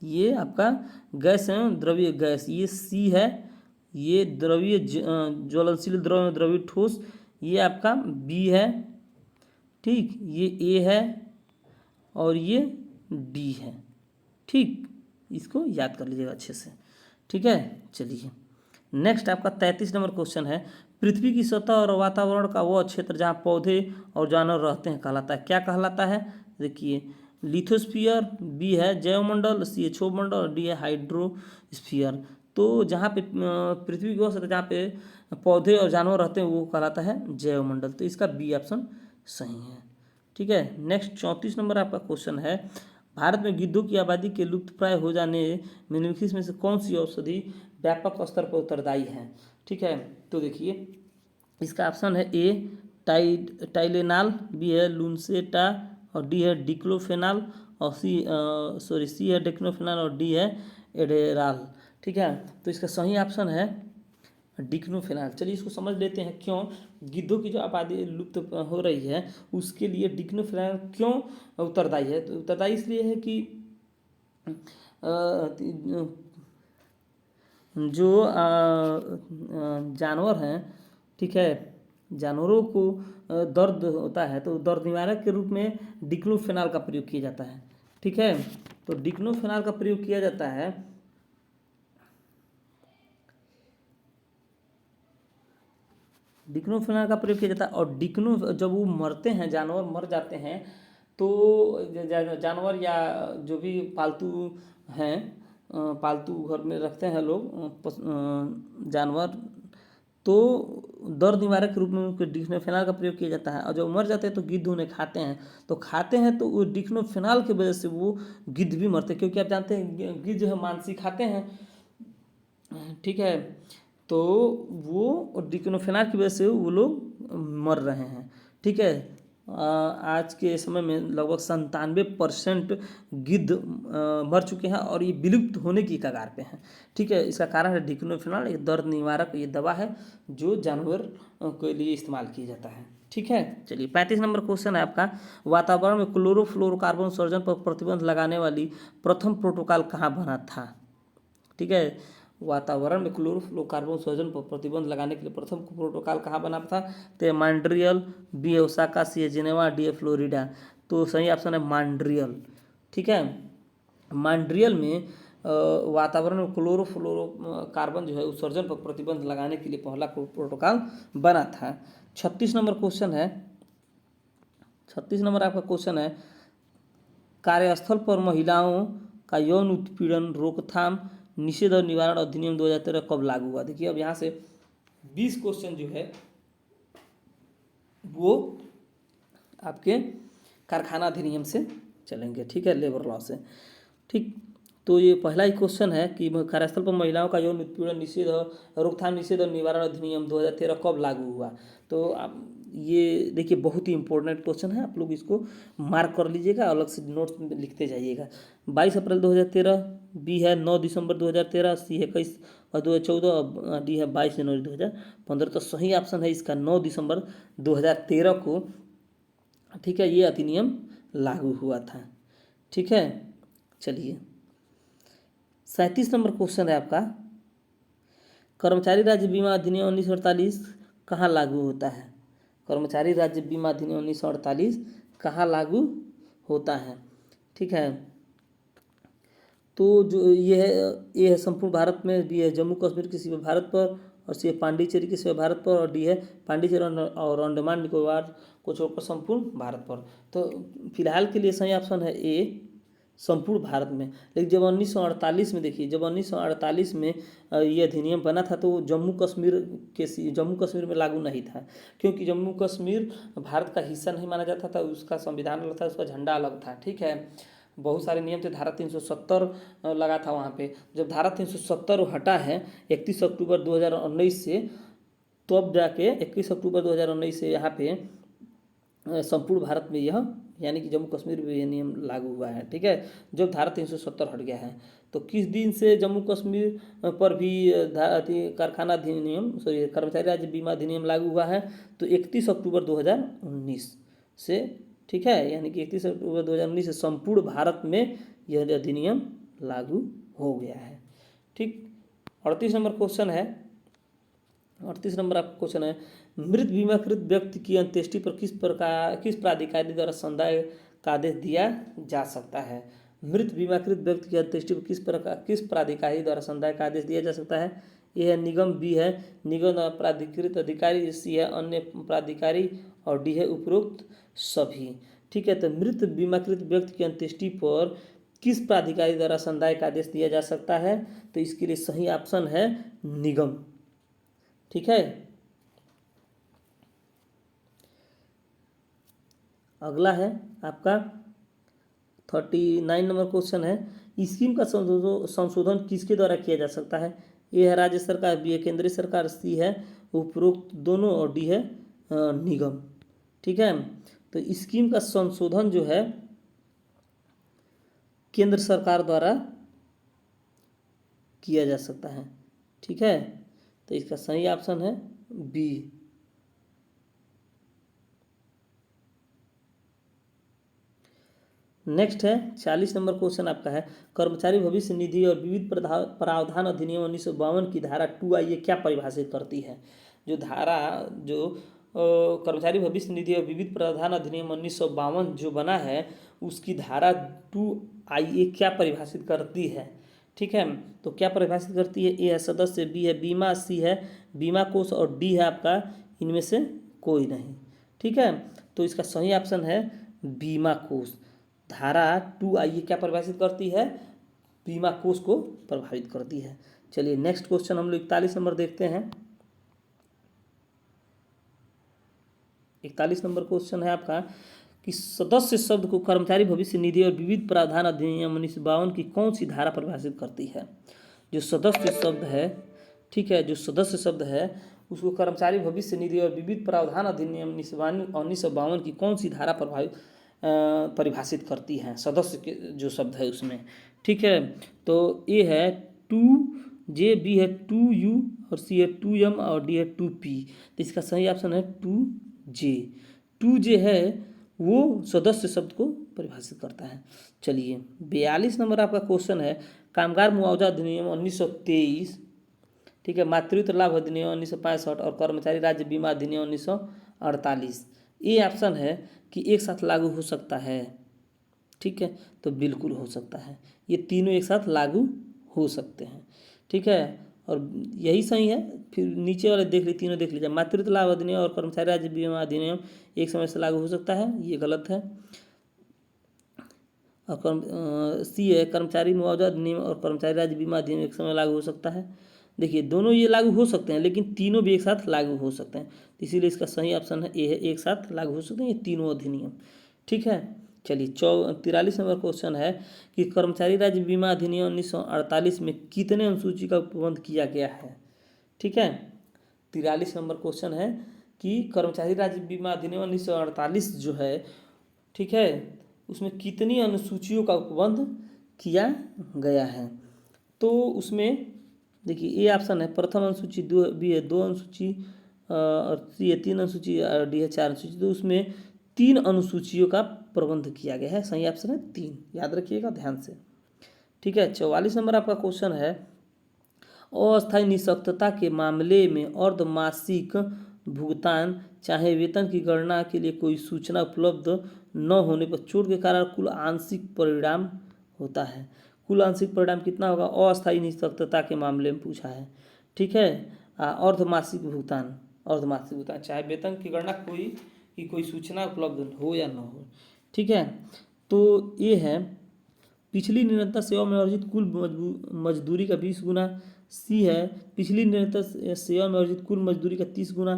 ये आपका गैस है द्रवीय गैस, ये सी है, ये द्रवीय ज्वलनशील द्रव में द्रवीय ठोस ये आपका बी है। ठीक, ये ए है और ये डी है। ठीक, इसको याद कर लीजिएगा अच्छे से। ठीक है, चलिए नेक्स्ट आपका 33 नंबर क्वेश्चन है, पृथ्वी की सतह और वातावरण का वह क्षेत्र जहाँ पौधे और जानवर रहते हैं कहलाता है, क्या कहलाता है। देखिए लिथोस्फीयर, बी है जैवमंडल, सी है क्षोभमंडल, और डी है हाइड्रोस्फीयर। तो जहाँ पे पृथ्वी की वह सतह जहाँ पे पौधे और जानवर रहते हैं वो कहलाता है जैवमंडल। तो इसका बी ऑप्शन सही है। ठीक है, नेक्स्ट 34 नंबर आपका क्वेश्चन है, भारत में गिद्धों की आबादी के लुप्तप्राय हो जाने में निम्नलिखित में से कौन सी औषधि व्यापक स्तर पर उत्तरदायी है। ठीक है, तो देखिए इसका ऑप्शन है ए टाइलेनाल, बी है लुनसेटा, और डी है डिक्लोफेनाल, और सी है डिक्लोफेनाल, और डी है एडेराल। ठीक है, तो इसका सही ऑप्शन है डिक्लोफेनाल। चलिए इसको समझ लेते हैं, क्यों गिद्धों की जो आबादी लुप्त हो रही है उसके लिए डिक्लोफेनाल क्यों उत्तरदायी है। तो उत्तरदायी इसलिए है कि जो जानवर हैं, ठीक है, जानवरों को दर्द होता है तो दर्द निवारक के रूप में डिक्लोफेनाल का प्रयोग किया जाता है। ठीक है, तो डिक्लोफेनाल का प्रयोग किया जाता है, डिक्लोफेनाल का प्रयोग किया जाता है। और जब वो मरते हैं, जानवर मर जाते हैं तो जानवर या जो भी पालतू हैं, पालतू घर में रखते हैं लोग जानवर, तो दर्द निवारक के रूप में उनको डिक्लोफेनाल का प्रयोग किया जाता है। और जब मर जाते हैं तो गिद्ध उन्हें खाते हैं, तो वो डिक्लोफेनाल की वजह से वो गिद्ध भी मरते हैं, क्योंकि आप जानते हैं गिद्ध जो है मांसी खाते हैं। ठीक है, तो वो डिक्लोफेनाक की वजह से वो लोग मर रहे हैं। ठीक है, आज के समय में लगभग 97% गिद्ध मर चुके हैं और ये विलुप्त होने की कगार पे हैं। ठीक है, इसका कारण है डिक्लोफेनाक, ये दर्द निवारक ये दवा है जो जानवर के लिए इस्तेमाल किया जाता है। ठीक है, चलिए 35 नंबर क्वेश्चन है आपका, वातावरण में क्लोरोफ्लोरोकार्बन उत्सर्जन पर प्रतिबंध लगाने वाली प्रथम प्रोटोकॉल कहाँ बना था। ठीक है, वातावरण में क्लोरोफ्लोरोकार्बन उत्सर्जन पर प्रतिबंध लगाने के लिए प्रथम प्रोटोकॉल कहाँ बना था, तो मॉन्ट्रियल, बी है ओसाका, सी है जिनेवा, डी है फ्लोरिडा। तो सही ऑप्शन है मॉन्ट्रियल। ठीक है, मॉन्ट्रियल में वातावरण में क्लोरोफ्लोरोकार्बन जो है उत्सर्जन पर प्रतिबंध लगाने के लिए पहला प्रोटोकॉल बना था। 36 नंबर क्वेश्चन है, 36 नंबर आपका क्वेश्चन है, कार्यस्थल पर महिलाओं का यौन उत्पीड़न रोकथाम निषेध और निवारण अधिनियम 2013 कब लागू हुआ। देखिए अब यहाँ से 20 क्वेश्चन जो है वो आपके कारखाना अधिनियम से चलेंगे। ठीक है, लेबर लॉ से। ठीक, तो ये पहला ही क्वेश्चन है कि कार्यस्थल पर महिलाओं का यौन उत्पीड़न निषेध और रोकथाम निषेध और निवारण अधिनियम 2013 कब लागू हुआ। तो आप ये देखिए बहुत ही इंपॉर्टेंट क्वेश्चन है, आप लोग इसको मार्क कर लीजिएगा, अलग से नोट्स में लिखते जाइएगा। 22 अप्रैल 2013, बी है 9 दिसंबर 2013, सी है 21 और 2014, डी है 22 जनवरी 2015। तो सही ऑप्शन है इसका 9 दिसंबर 2013 को, ठीक है, ये अधिनियम लागू हुआ था। ठीक है, चलिए 37 नंबर क्वेश्चन है आपका, कर्मचारी राज्य बीमा अधिनियम 1948 कहाँ लागू होता है? कर्मचारी राज्य बीमा अधिनियम 1948 कहाँ लागू होता है? ठीक है, तो जो ये है संपूर्ण भारत में, बी है जम्मू कश्मीर की सीमा भारत पर, और सी है पांडिचेरी की सीमा भारत पर, और डी है पांडिचेरी और अंडमान निकोबार को छोड़कर संपूर्ण भारत पर। तो फिलहाल के लिए सही ऑप्शन है ए, संपूर्ण भारत में। लेकिन जब 1948 में, देखिए जब 1948 में ये अधिनियम बना था तो जम्मू कश्मीर में लागू नहीं था, क्योंकि जम्मू कश्मीर भारत का हिस्सा नहीं माना जाता था, उसका संविधान अलग था, उसका झंडा अलग था। ठीक है, बहुत सारे नियम थे, धारा 370 लगा था वहाँ पे। जब धारा 370 हटा है 31 अक्टूबर 2019 से, तो अब जाके 21 अक्टूबर 2019 से यहाँ पे संपूर्ण भारत में यह, यानी कि जम्मू कश्मीर में यह नियम लागू हुआ है। ठीक है, जब धारा 370 हट गया है, तो किस दिन से जम्मू कश्मीर पर भी कारखाना अधिनियम कर्मचारी राज्य बीमा अधिनियम लागू हुआ है? तो 31 अक्टूबर 2019 से। ठीक है, यानी कि 31 अक्टूबर 2019 से संपूर्ण भारत में यह अधिनियम लागू हो गया है। ठीक, 38 नंबर क्वेश्चन है, 38 नंबर आपका क्वेश्चन है, मृत बीमाकृत व्यक्ति की अंत्येष्टि पर किस प्राधिकारी द्वारा संदाय का आदेश दिया जा सकता है? मृत बीमाकृत व्यक्ति की अंत्येष्टि पर किस प्राधिकारी द्वारा संदाय का आदेश दिया जा सकता है? ए है निगम, बी है निगम प्राधिकृत अधिकारी, सी है अन्य प्राधिकारी, और डी है उपरोक्त सभी। ठीक है, तो मृत बीमाकृत व्यक्ति की अंत्येष्टि पर किस प्राधिकारी द्वारा संदाय का आदेश दिया जा सकता है? तो इसके लिए सही ऑप्शन है निगम। ठीक है, अगला है आपका 39 नंबर क्वेश्चन है, स्कीम का संशोधन किसके द्वारा किया जा सकता है? ए है राज्य सरकार, बी है केंद्रीय सरकार, सी है उपरोक्त दोनों, और डी है निगम। ठीक है, तो स्कीम का संशोधन जो है केंद्र सरकार द्वारा किया जा सकता है। ठीक है, तो इसका सही ऑप्शन है बी। नेक्स्ट है 40 नंबर क्वेश्चन आपका है, कर्मचारी भविष्य निधि और विविध प्रावधान अधिनियम 1952 की धारा 2A क्या परिभाषित करती है? जो धारा जो कर्मचारी भविष्य निधि और विविध प्रावधान अधिनियम 1952 जो बना है, उसकी धारा 2A क्या परिभाषित करती है? ठीक है, तो क्या परिभाषित करती है? ए है सदस्य, बी है बीमा, सी है बीमा कोष, और डी है आपका इनमें से कोई नहीं। ठीक है, तो इसका सही ऑप्शन है बीमा कोष। धारा 2A क्या परिभाषित करती है? बीमा कोष को प्रभावित करती है। चलिए नेक्स्ट क्वेश्चन हम लोग 41 नंबर देखते हैं। 41 नंबर क्वेश्चन है आपका कि सदस्य शब्द को कर्मचारी भविष्य निधि और विविध प्रावधान अधिनियम 1952 की कौन सी धारा परिभाषित करती है? जो सदस्य शब्द है, ठीक है, जो सदस्य शब्द है उसको कर्मचारी भविष्य निधि और विविध प्रावधान अधिनियम 1952 की कौन सी धारा परिभाषित करती है? सदस्य के जो शब्द है उसमें। ठीक है, तो ए है 2J, बी है 2U, और सी है 2M, और डी है 2P। तो इसका सही ऑप्शन है 2J। 2J है वो सदस्य शब्द को परिभाषित करता है। चलिए 42 नंबर आपका क्वेश्चन है, कामगार मुआवजा अधिनियम 1923, ठीक है, मातृत्व लाभ अधिनियम 1965 और कर्मचारी राज्य बीमा अधिनियम 1948, ये ऑप्शन है कि एक साथ लागू हो सकता है? ठीक है, तो बिल्कुल हो सकता है, ये तीनों एक साथ लागू हो सकते हैं। ठीक है, और यही सही है। फिर नीचे वाले देख लीजिए, तीनों देख लीजिए, मातृत्व लाभ अधिनियम और कर्मचारी राज्य बीमा अधिनियम एक समय से लागू हो सकता है, ये गलत है। और सी है कर्मचारी मुआवजा अधिनियम और कर्मचारी राज्य बीमा अधिनियम एक समय लागू हो सकता है। देखिए दोनों ये लागू हो सकते हैं, लेकिन तीनों भी एक साथ लागू हो सकते हैं, इसीलिए इसका सही ऑप्शन है ए है, एक साथ लागू हो सकते हैं ये तीनों अधिनियम। ठीक है, चलिए 43 नंबर क्वेश्चन है कि कर्मचारी राज्य बीमा अधिनियम 1948 में कितने अनुसूची का उपबंध किया गया है? ठीक है, 43 नंबर क्वेश्चन है कि कर्मचारी राज्य बीमा अधिनियम 1948 जो है, ठीक है, उसमें कितनी अनुसूचियों का उपबंध किया गया है? तो उसमें देखिए ए ऑप्शन है प्रथम अनुसूची, बी है 2 अनुसूची, और सी है 3 अनुसूची, और डी है 4 अनुसूची। तो उसमें 3 अनुसूचियों का प्रबंध किया गया है, सही ऑप्शन है 3, याद रखिएगा ध्यान से। ठीक है। 44 नंबर आपका क्वेश्चन है, अस्थायी निःशक्तता के मामले में अर्धमासिक भुगतान चाहे वेतन की गणना के लिए कोई सूचना उपलब्ध न होने पर चोट के कारण कुल आंशिक परिणाम होता है। कुल आंशिक परिणाम कितना होगा? अस्थायी निःशक्तता के मामले में पूछा है, ठीक है। अर्धमासिक भुगतान, अर्धमासिक भुगतान चाहे वेतन की गणना कोई सूचना उपलब्ध हो या न हो, ठीक है। तो ये है पिछली निरंतर सेवा में अर्जित कुल मजदूरी का 20 गुना। सी है पिछली निरंतर सेवा में अर्जित कुल मजदूरी का 30 गुना,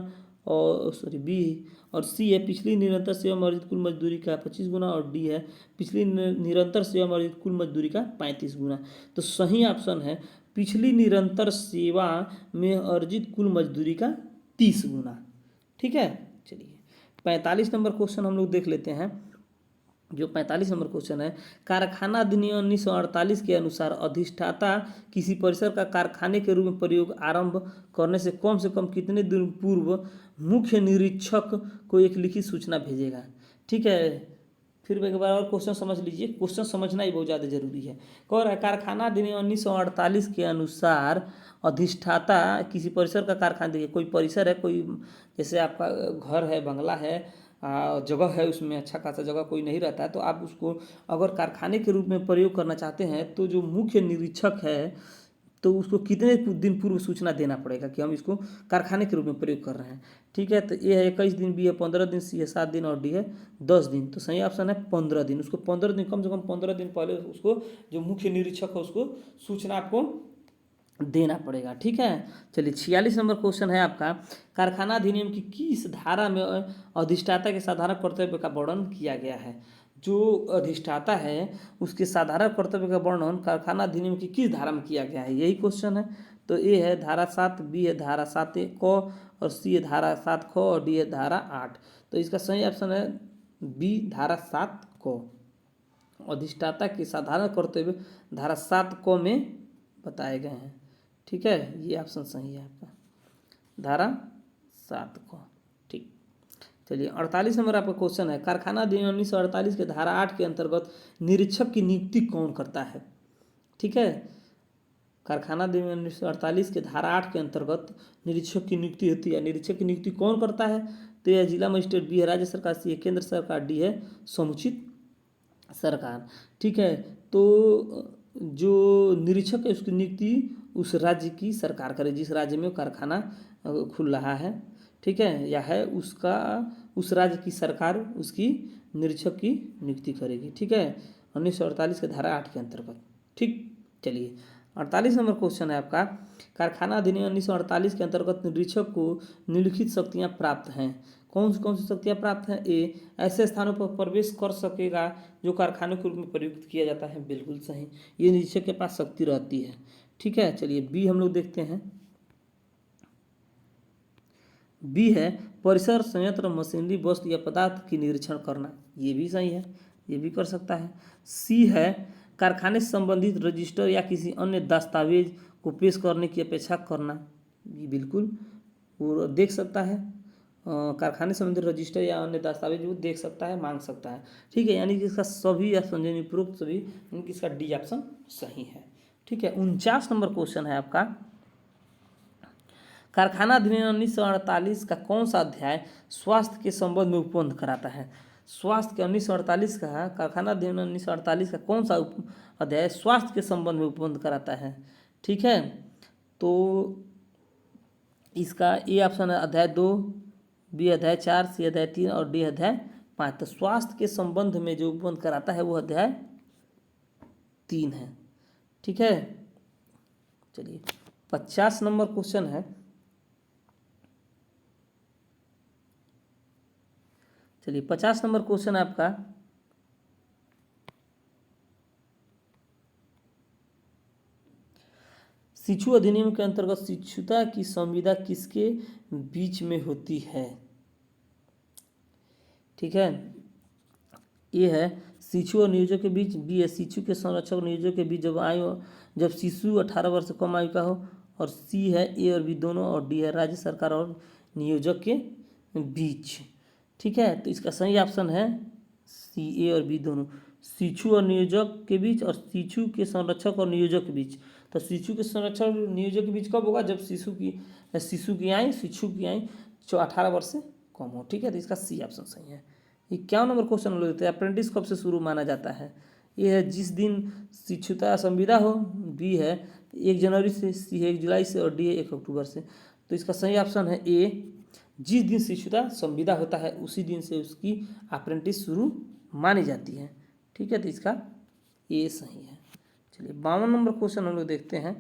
और बी और सी है पिछली निरंतर सेवा में अर्जित कुल मजदूरी का 25 गुना, और डी है पिछली निरंतर सेवा में अर्जित कुल मजदूरी का 35 गुना। तो सही ऑप्शन है पिछली निरंतर सेवा में अर्जित कुल मजदूरी का 30 गुना, ठीक है। चलिए 45 नंबर क्वेश्चन हम लोग देख लेते हैं। जो 45 नंबर क्वेश्चन है, कारखाना अधिनियम 1948 के अनुसार अधिष्ठाता किसी परिसर का कारखाने के रूप में प्रयोग आरंभ करने से कम कितने दिन पूर्व मुख्य निरीक्षक को एक लिखित सूचना भेजेगा, ठीक है। फिर एक बार और क्वेश्चन समझ लीजिए, क्वेश्चन समझना ही बहुत ज़्यादा जरूरी है। कह रहा है कारखाना अधिनियम 1948 के अनुसार अधिष्ठाता किसी परिसर का कारखाना, देखिए कोई परिसर है, कोई जैसे आपका घर है, बंगला है, जगह है, उसमें अच्छा खासा जगह कोई नहीं रहता है, तो आप उसको अगर कारखाने के रूप में प्रयोग करना चाहते हैं तो जो मुख्य निरीक्षक है तो उसको कितने दिन पूर्व सूचना देना पड़ेगा कि हम इसको कारखाने के रूप में प्रयोग कर रहे हैं, ठीक है। तो ए है 21 दिन, बी है 15 दिन, सी है 7 दिन, और डी है 10 दिन। तो सही ऑप्शन है 15 दिन। उसको 15 दिन, कम से कम 15 दिन पहले उसको जो मुख्य निरीक्षक है उसको सूचना आपको देना पड़ेगा, ठीक है। चलिए 46 नंबर क्वेश्चन है आपका, कारखाना अधिनियम की किस धारा में अधिष्ठाता के साधारण कर्तव्य का वर्णन किया गया है? जो अधिष्ठाता है उसके साधारण कर्तव्य का वर्णन कारखाना अधिनियम की किस धारा में किया गया है, यही क्वेश्चन है। तो ए है धारा 7, बी है धारा 7 क, और सी है धारा 7 ख, और डी है धारा 8। तो इसका सही ऑप्शन है बी धारा 7 क। अधिष्ठाता के साधारण कर्तव्य धारा 7 क में बताए गए हैं, ठीक है। ये ऑप्शन सही है आपका, धारा 7 को, ठीक। चलिए 48 नंबर आपका क्वेश्चन है, कारखाना अधिनियम 1948 के धारा 8 के अंतर्गत निरीक्षक की नियुक्ति कौन करता है, ठीक है। कारखाना अधिनियम 1948 के धारा 8 के अंतर्गत निरीक्षक की नियुक्ति होती है। निरीक्षक की नियुक्ति कौन करता है? तो यह जिला मजिस्ट्रेट, बी है राज्य सरकार, सी है केंद्र सरकार, डी है समुचित सरकार, ठीक है। तो जो निरीक्षक है उसकी नियुक्ति उस राज्य की सरकार करे जिस राज्य में वो कारखाना खुल रहा है, ठीक है, या है उसका उस राज्य की सरकार उसकी निरीक्षक की नियुक्ति करेगी, ठीक है, 1948 के धारा 8 के अंतर्गत, ठीक। चलिए 48 नंबर क्वेश्चन है आपका, कारखाना अधिनियम 1948 के अंतर्गत निरीक्षक को निम्नलिखित शक्तियाँ प्राप्त हैं। कौन सी शक्तियाँ प्राप्त हैं? ए, ऐसे स्थानों पर प्रवेश कर सकेगा जो कारखाने के रूप में प्रयुक्त किया जाता है, बिल्कुल सही, ये निरीक्षक के पास शक्ति रहती है, ठीक है। चलिए बी हम लोग देखते हैं। बी है परिसर, संयंत्र, मशीनरी, वस्तु या पदार्थ की निरीक्षण करना, ये भी सही है, ये भी कर सकता है। सी है कारखाने से संबंधित रजिस्टर या किसी अन्य दस्तावेज को पेश करने की अपेक्षा करना, ये बिल्कुल वो देख सकता है, कारखाने से संबंधित रजिस्टर या अन्य दस्तावेज वो देख सकता है, मांग सकता है, ठीक है। यानी कि इसका सभी या संजय सभी, यानी कि इसका डी ऑप्शन सही है, ठीक है। 49 नंबर क्वेश्चन है आपका, कारखाना अधिनियम 1948 का कौन सा अध्याय स्वास्थ्य के संबंध में उपबंध कराता है? स्वास्थ्य के 1948 का कारखाना अधिनियम 1948 का कौन सा अध्याय स्वास्थ्य के संबंध में उपबंध कराता है, ठीक है। तो इसका ए ऑप्शन है अध्याय 2, बी अध्याय 4, सी अध्याय 3, और डी अध्याय 5। तो स्वास्थ्य के संबंध में जो उपबंध कराता है वो अध्याय 3 है, ठीक है। चलिए 50 नंबर क्वेश्चन है, चलिए 50 नंबर क्वेश्चन आपका, शिशु अधिनियम के अंतर्गत शिशुता की संविदा किसके बीच में होती है, ठीक है। ये है शिशु और नियोजक के बीच, बी है शिशु के संरक्षक और नियोजक के बीच जब शिशु 18 वर्ष से कम आयु का हो, और सी है ए और बी दोनों, और डी है राज्य सरकार और नियोजक के बीच, ठीक है। तो इसका सही ऑप्शन है सी, ए और बी दोनों, शिशु और नियोजक के बीच और शिशु के संरक्षक और नियोजक के बीच। तो शिशु के संरक्षक और नियोजक के बीच कब होगा? जब शिशु की आयु 18 वर्ष से कम हो। ठीक है, तो इसका सी ऑप्शन सही है। 51 नंबर क्वेश्चन हम लेते हैं, अप्रेंटिस कब से शुरू माना जाता है? ये है जिस दिन शिक्षुता संविदा हो, बी है 1 जनवरी से, सी है 1 जुलाई से और डी है 1 अक्टूबर से। तो इसका सही ऑप्शन है ए, जिस दिन शिक्षुता संविदा होता है उसी दिन से उसकी अप्रेंटिस शुरू मानी जाती है। ठीक है, तो इसका ए सही है। चलिए 52 नंबर क्वेश्चन हम लोग देखते हैं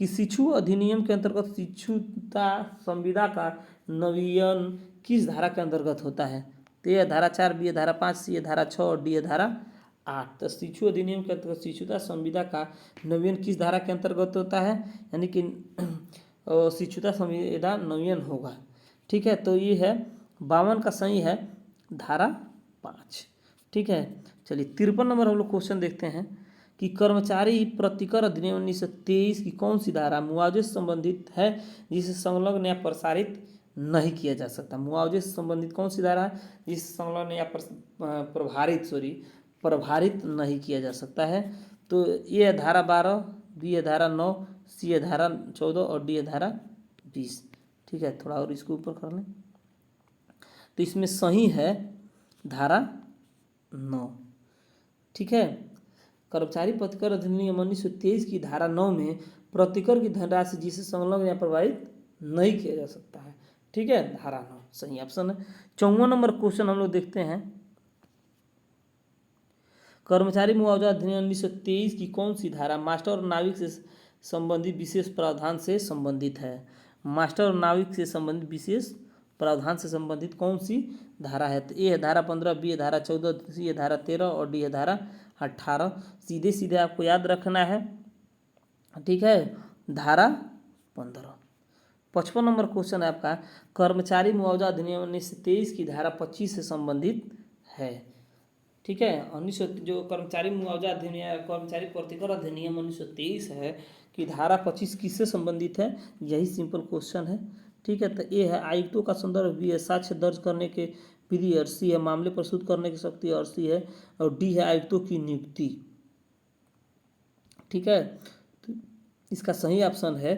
कि शिशु अधिनियम के अंतर्गत शिक्षुता संविदा का नवीन किस धारा के अंतर्गत होता है? तो ये धारा 4, बी धारा 5, सी धारा 6 और डी धारा 8। तो शिशु अधिनियम के अंतर्गत शिशुता संविदा का नवीन किस धारा के अंतर्गत होता है? यानी कि शिशुता संविदा नवीन होगा। ठीक है, तो ये है 52 का सही है धारा 5। ठीक है, चलिए 53 नंबर हम लोग क्वेश्चन देखते हैं कि कर्मचारी प्रतिकर अधिनियम 1923 की कौन सी धारा मुआवजे से संबंधित है जिसे संलग्न या प्रसारित नहीं किया जा सकता? मुआवजे से संबंधित कौन सी धारा है जिसे संलग्न या प्रभारित नहीं किया जा सकता है? तो ये है धारा 12, बी है धारा 9, सी है धारा 14 और डी है धारा 20। ठीक है, थोड़ा और इसको ऊपर कर लें तो इसमें सही है धारा 9। ठीक है, कर्मचारी प्रतिकर अधिनियम 1923 की धारा 9 में प्रतिकर की धनराशि जिसे संलग्न या प्रभावित नहीं किया जा सकता है। ठीक है, धारा 9 सही ऑप्शन है। 54 नंबर क्वेश्चन हम लोग देखते हैं, कर्मचारी मुआवजा अधिनियम 1923 की कौन सी धारा मास्टर और नाविक से संबंधित विशेष प्रावधान से संबंधित है? मास्टर और नाविक से संबंधित विशेष प्रावधान से संबंधित कौन सी धारा है? तो ए है धारा 15, बी है धारा 14, सी है धारा 13 और डी है धारा 18। सीधे सीधे आपको याद रखना है। ठीक है, धारा 15। 55 नंबर क्वेश्चन है आपका, कर्मचारी मुआवजा अधिनियम 1923 की धारा 25 से संबंधित है। ठीक है, 1900 जो कर्मचारी मुआवजा अधिनियम कर्मचारी प्रतिकर अधिनियम 1923 है कि धारा 25 किससे संबंधित है? यही सिंपल क्वेश्चन है। ठीक है, तो ए है आयुक्तों का संदर्भ, बी है साक्ष्य दर्ज करने के विधि और सी है मामले प्रस्तुत करने की शक्ति और सी है और डी है आयुक्तों की नियुक्ति। ठीक है, तो इसका सही ऑप्शन है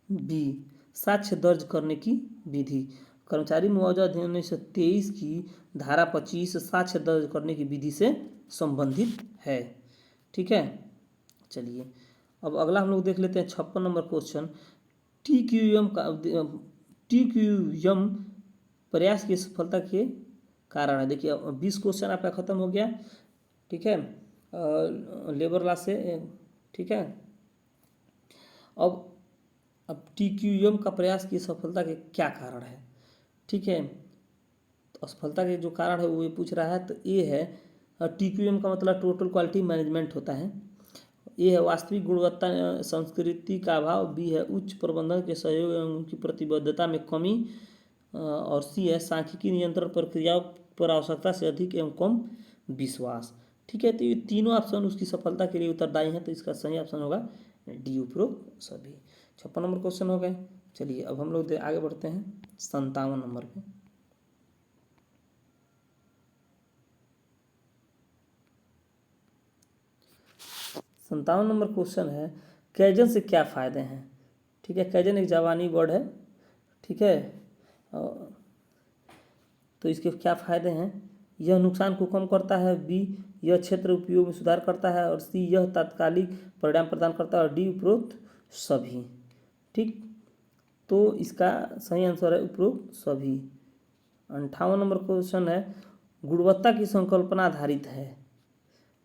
बी, साक्ष्य दर्ज करने की विधि। कर्मचारी मुआवजा अधिनियम 1923 की धारा 25 साक्ष्य दर्ज करने की विधि से संबंधित है। ठीक है, चलिए अब अगला हम लोग देख लेते हैं 56 नंबर क्वेश्चन, टीक्यूएम प्रयास की सफलता के कारण है। देखिए 20 क्वेश्चन आपका खत्म हो गया। ठीक है, लेबर लॉ से। ठीक है, अब टीक्यूएम का प्रयास की सफलता के क्या कारण है? ठीक है, तो असफलता के जो कारण है वो ये पूछ रहा है। तो ये है टीक्यूएम का मतलब टोटल क्वालिटी मैनेजमेंट होता है। ये है वास्तविक गुणवत्ता संस्कृति का अभाव, बी है उच्च प्रबंधन के सहयोग एवं उनकी प्रतिबद्धता में कमी और सी है सांख्यिकी नियंत्रण प्रक्रियाओं पर आवश्यकता से अधिक एवं कम विश्वास। ठीक है, तो ये तीनों ऑप्शन उसकी सफलता के लिए उत्तरदायी हैं। तो इसका सही ऑप्शन होगा डी, उपरोक्त सभी। 56 नंबर क्वेश्चन हो गए। चलिए अब हम लोग आगे बढ़ते हैं 57 नंबर पे। सत्तावन नंबर क्वेश्चन है, कैजन से क्या फ़ायदे हैं? ठीक है, कैजन एक जापानी वर्ड है। ठीक है, तो इसके क्या फ़ायदे हैं? यह नुकसान को कम करता है, बी यह क्षेत्र उपयोग में सुधार करता है और सी यह तात्कालिक परिणाम प्रदान करता है और डी उपरोक्त सभी। ठीक, तो इसका सही आंसर है उपरोक्त सभी। 58 नंबर क्वेश्चन है, गुणवत्ता की संकल्पना आधारित है।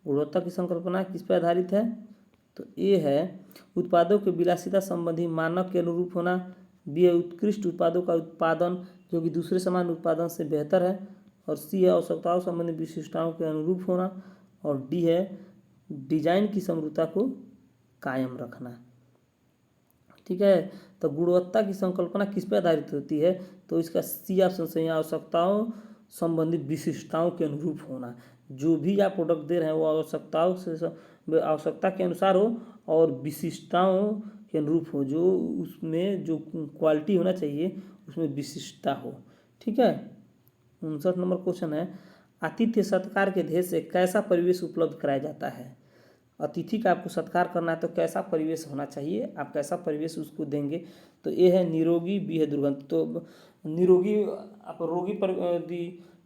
गुणवत्ता की संकल्पना किस पर आधारित है? तो ए है उत्पादों के विलासिता संबंधी मानक के अनुरूप होना, बी है उत्कृष्ट उत्पादों का उत्पादन जो कि दूसरे समान उत्पादन से बेहतर है और सी है आवश्यकताओं संबंधी विशिष्टताओं के अनुरूप होना और डी है डिजाइन की समरूपता को कायम रखना। ठीक है, तो गुणवत्ता की संकल्पना किस पर आधारित होती है? तो इसका सी ऑप्शन सही है, आवश्यकताओं संबंधित विशिष्टताओं के अनुरूप होना। जो भी आप प्रोडक्ट दे रहे हैं वो आवश्यकता के अनुसार हो और विशिष्टताओं के अनुरूप हो, जो उसमें जो क्वालिटी होना चाहिए उसमें विशिष्टता हो। ठीक है, 59 नंबर क्वेश्चन है, आतिथ्य सत्कार के ध्येय से कैसा परिवेश उपलब्ध कराया जाता है। अतिथि का आपको सत्कार करना है तो कैसा परिवेश होना चाहिए, आप कैसा परिवेश उसको देंगे। तो ए है निरोगी, बी है दुर्गंध। तो निरोगी आप रोगी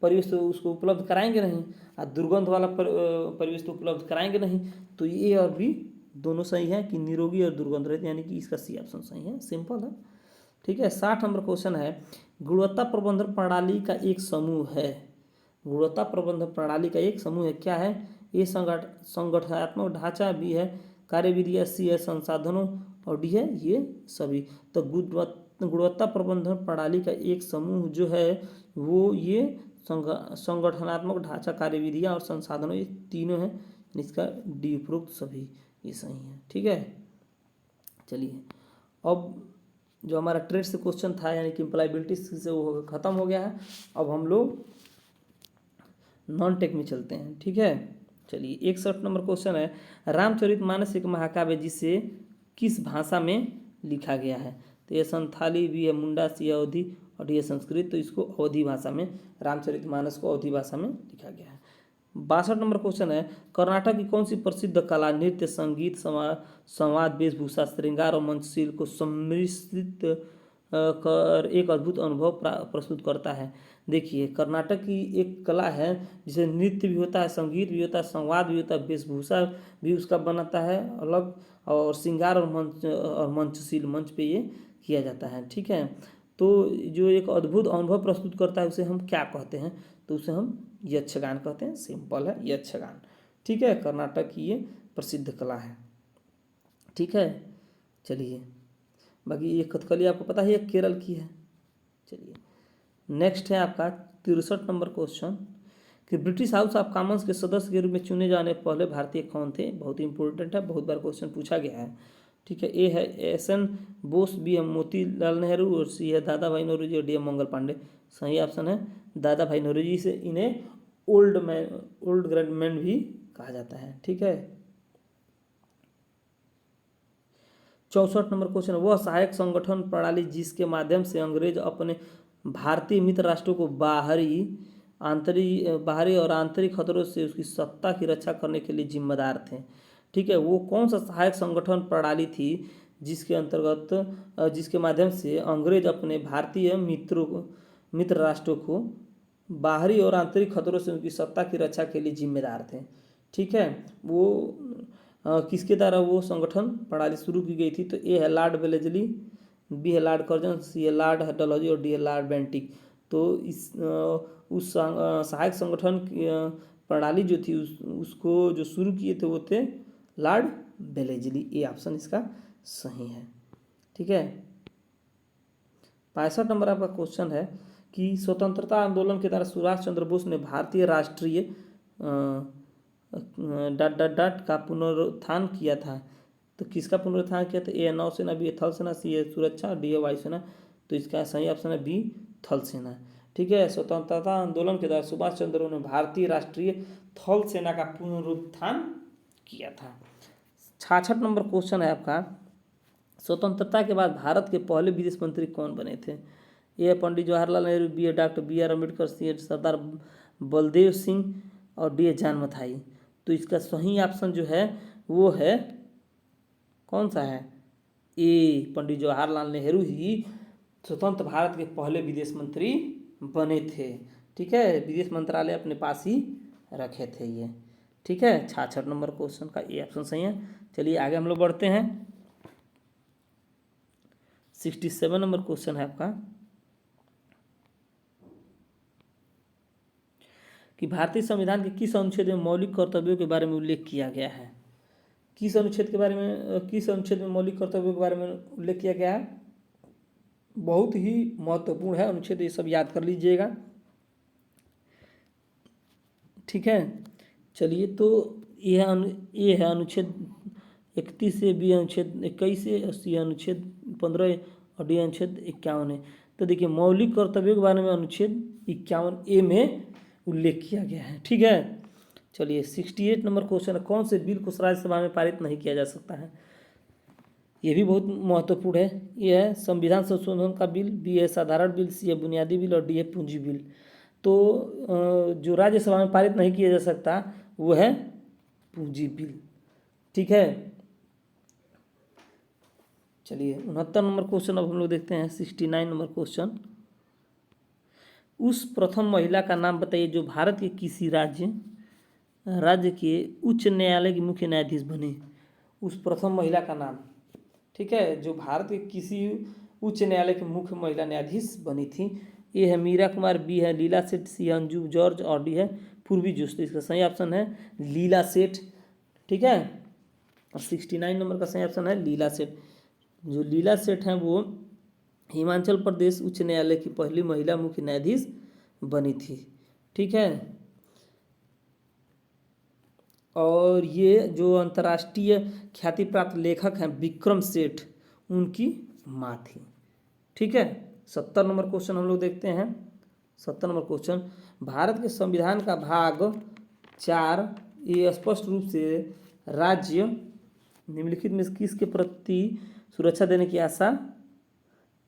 परिवेश तो उसको उपलब्ध कराएंगे नहीं, और दुर्गंध वाला परिवेश तो उपलब्ध कराएंगे नहीं। तो ए और बी दोनों सही है कि निरोगी और दुर्गंध रहित, यानी कि इसका सी ऑप्शन सही है, सिंपल है। ठीक है, 60 नंबर क्वेश्चन है, गुणवत्ता प्रबंधन प्रणाली का एक समूह है। गुणवत्ता प्रबंधन प्रणाली का एक समूह है, क्या है। ए संगठनात्मक ढांचा, बी है कार्यविधियाँ, सी है संसाधनों, और डी है ये सभी। तो गुणवत्ता प्रबंधन प्रणाली का एक समूह जो है वो ये संगठनात्मक ढांचा, कार्यविधियाँ और संसाधनों, ये तीनों हैं। इसका डी उपरोक्त सभी ये सही है। ठीक है, चलिए अब जो हमारा ट्रेड से क्वेश्चन था यानी कि एम्प्लॉयबिलिटी से वो खत्म हो गया है। अब हम लोग नॉन टेक में चलते हैं। ठीक है, चलिए 61 नंबर क्वेश्चन है, रामचरितमानस एक महाकाव्य जिसे किस भाषा में लिखा गया है। तो ये संथाली, भी है मुंडा, सी है अवधी, और ये संस्कृत। तो इसको अवधी भाषा में, रामचरितमानस को अवधी भाषा में लिखा गया है। 62 नंबर क्वेश्चन है, कर्नाटक की कौन सी प्रसिद्ध कला नृत्य, संगीत, संवाद, वेशभूषा, श्रृंगार और मंचशील को सम्मिश्रित कर एक अद्भुत अनुभव प्रस्तुत करता है। देखिए, कर्नाटक की एक कला है जिसे नृत्य भी होता है, संगीत भी होता है, संवाद भी होता है, वेशभूषा भी उसका बनाता है अलग, और श्रृंगार और मंचशील, मंच पे ये किया जाता है। ठीक है, तो जो एक अद्भुत अनुभव प्रस्तुत करता है उसे हम क्या कहते हैं। तो उसे हम यक्षगान कहते हैं, सिंपल है यक्षगान। ठीक है, कर्नाटक की ये प्रसिद्ध कला है। ठीक है, चलिए बाकी ये कथकली आपको पता है ये केरल की है। चलिए नेक्स्ट है आपका 63 नंबर क्वेश्चन कि ब्रिटिश हाउस ऑफ कॉमन्स के सदस्य के रूप में चुने जाने पहले भारतीय कौन थे। बहुत ही इंपॉर्टेंट है, बहुत बार क्वेश्चन पूछा गया है। ठीक है, ए है एस.एन. बोस, बी है मोतीलाल नेहरू, और सी है दादा भाई नौरोजी, और डी है मंगल पांडे। सही ऑप्शन है दादा भाई नौरोजी। से इन्हें ओल्ड ग्रैंड मैन भी कहा जाता है। ठीक है, 64 नंबर क्वेश्चन, वह सहायक संगठन प्रणाली जिसके माध्यम से अंग्रेज अपने भारतीय मित्र राष्ट्रों को बाहरी और आंतरिक खतरों से उसकी सत्ता की रक्षा करने के लिए जिम्मेदार थे। ठीक है, वो कौन सा सहायक संगठन प्रणाली थी जिसके अंतर्गत जिसके माध्यम से अंग्रेज अपने भारतीय मित्र राष्ट्रों को बाहरी और आंतरिक खतरों से उनकी सत्ता की रक्षा के लिए जिम्मेदार थे। ठीक है, वो किसके द्वारा वो संगठन प्रणाली शुरू की गई थी। तो ए है लॉर्ड वेलेस्ली, बी है लॉर्ड कर्जन, सी है लॉर्ड डलहौजी, और डी है लॉर्ड बेंटिक। तो उस सहायक संगठन की प्रणाली जो थी उसको जो शुरू किए थे वो थे लॉर्ड वेलेस्ली। ए ऑप्शन इसका सही है। ठीक है, 65 नंबर आपका क्वेश्चन है कि स्वतंत्रता आंदोलन के दौरान सुभाष चंद्र बोस ने भारतीय राष्ट्रीय का पुनरुत्थान किया था। तो किसका पुनरुत्थान किया था। ए नौसेना, बी थल सेना, सी है सुरक्षा, डी है वायुसेना। तो इसका सही ऑप्शन है बी थल सेना। ठीक है, स्वतंत्रता आंदोलन के दौरान सुभाष चंद्र ने भारतीय राष्ट्रीय थल सेना का पुनरुत्थान किया था। 66 नंबर क्वेश्चन है आपका, स्वतंत्रता के बाद भारत के पहले विदेश मंत्री कौन बने थे। ए पंडित जवाहरलाल नेहरू, बी है डॉक्टर बी आर अम्बेडकर, सी है सरदार बलदेव सिंह, और डी है जान मथाई। तो इसका सही ऑप्शन जो है वो है कौन सा है, ए पंडित जवाहरलाल नेहरू ही स्वतंत्र भारत के पहले विदेश मंत्री बने थे। ठीक है, विदेश मंत्रालय अपने पास ही रखे थे ये। ठीक है, 66 नंबर क्वेश्चन का ए ऑप्शन सही है। चलिए आगे हम लोग बढ़ते हैं। 67 नंबर क्वेश्चन है आपका कि भारतीय संविधान के किस अनुच्छेद में मौलिक कर्तव्यों के बारे में उल्लेख किया गया है। किस अनुच्छेद में मौलिक कर्तव्यों के बारे में उल्लेख किया गया है। बहुत ही महत्वपूर्ण है अनुच्छेद, ये सब याद कर लीजिएगा। ठीक है, चलिए तो ये है अनुच्छेद 31 से, बी अनुच्छेद 21 से, सी अनुच्छेद 15 और डी अनुच्छेद 51 है। तो देखिए मौलिक कर्तव्यों के बारे में अनुच्छेद 51A में उल्लेख किया गया है। ठीक है, चलिए 68 नंबर क्वेश्चन है, कौन से बिल को राज्यसभा में पारित नहीं किया जा सकता है। ये भी बहुत महत्वपूर्ण है। ये है संविधान संशोधन का बिल, बी है साधारण बिल, सी है बुनियादी बिल, और डी है पूंजी बिल। तो जो राज्यसभा में पारित नहीं किया जा सकता वो है पूंजी बिल। ठीक है, चलिए 69 नंबर क्वेश्चन अब हम लोग देखते हैं। 69 नंबर क्वेश्चन, उस प्रथम महिला का नाम बताइए जो भारत के किसी राज्य के उच्च न्यायालय की मुख्य न्यायाधीश बने। उस प्रथम महिला का नाम, ठीक है, जो भारत के किसी उच्च न्यायालय की मुख्य महिला न्यायाधीश बनी थी। ए है मीरा कुमार, बी है लीला सेठ, सी है अंजू जॉर्ज और डी है पूर्वी जोशी। तो इसका सही ऑप्शन है लीला सेठ। ठीक है, और 69 नंबर का सही ऑप्शन है लीला सेठ। जो लीला सेठ हैं वो हिमाचल प्रदेश उच्च न्यायालय की पहली महिला मुख्य न्यायाधीश बनी थी। ठीक है, और ये जो अंतर्राष्ट्रीय ख्याति प्राप्त लेखक हैं विक्रम सेठ, उनकी माँ थी। ठीक है, 70 नंबर क्वेश्चन हम लोग देखते हैं। 70 नंबर क्वेश्चन, भारत के संविधान का भाग 4 ये स्पष्ट रूप से राज्य निम्नलिखित में किसके प्रति सुरक्षा देने की आशा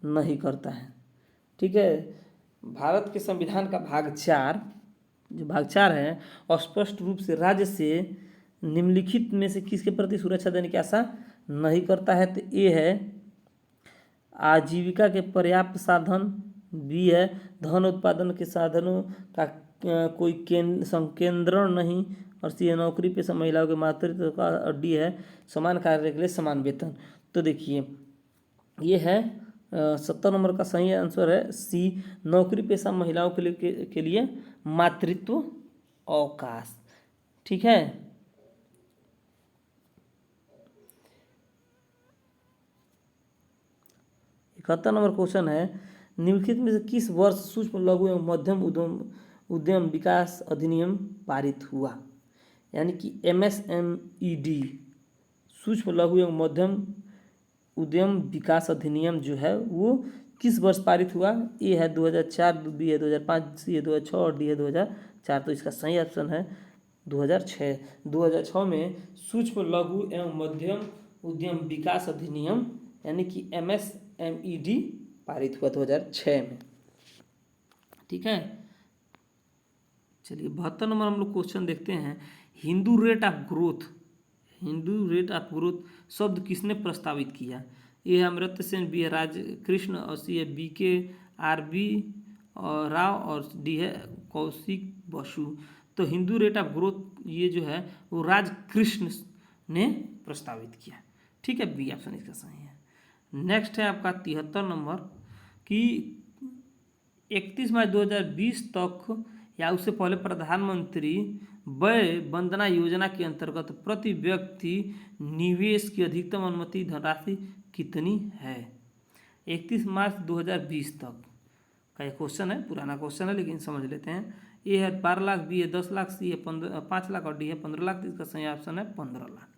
नहीं करता है। ठीक है, भारत के संविधान का भाग 4, जो भाग 4 है, स्पष्ट रूप से राज्य से निम्नलिखित में से किसके प्रति सुरक्षा देने की आशा नहीं करता है। तो ए है आजीविका के पर्याप्त साधन, बी है धन उत्पादन के साधनों का कोई संकेंद्रण नहीं, और सी है नौकरी पेशा महिलाओं के मातृत्व का, और डी है समान कार्य के लिए समान वेतन। तो देखिए ये है 70 नंबर का सही आंसर है सी, नौकरी पेशा महिलाओं के लिए मातृत्व अवकाश। ठीक है, 71 नंबर क्वेश्चन है, निम्नलिखित में से किस वर्ष सूक्ष्म लघु एवं मध्यम उद्यम विकास अधिनियम पारित हुआ। यानी कि MSMED सूक्ष्म लघु एवं मध्यम उद्यम विकास अधिनियम जो है वो किस वर्ष पारित हुआ। ए है 2004, बी है 2005, सी है 2006 और डी है 2004। तो इसका सही ऑप्शन है 2006। 2006 में सूक्ष्म लघु एवं मध्यम उद्यम विकास अधिनियम यानी कि MSMED पारित हुआ 2006 में। ठीक है, चलिए 72 नंबर हम लोग क्वेश्चन देखते हैं। हिंदू रेट ऑफ ग्रोथ शब्द किसने प्रस्तावित किया। ए है अमर्त्य सेन, बी है राजकृष्ण और सी है BKRB और राव और डी है कौशिक बसु। तो हिंदू रेट ऑफ ग्रोथ ये जो है वो राजकृष्ण ने प्रस्तावित किया। ठीक है, बी ऑप्शन इसका सही है। नेक्स्ट है आपका 73 नंबर कि 31 मार्च 2020 तक या उससे पहले प्रधानमंत्री वय वंदना योजना के अंतर्गत प्रति व्यक्ति निवेश की अधिकतम अनुमति धनराशि कितनी है। 31 मार्च 2020 तक का ये क्वेश्चन है, पुराना क्वेश्चन है लेकिन समझ लेते हैं। ए है 12 लाख, बी है 10 लाख, सी है 5 लाख और डी है 15 लाख। इसका सही ऑप्शन है 15 लाख।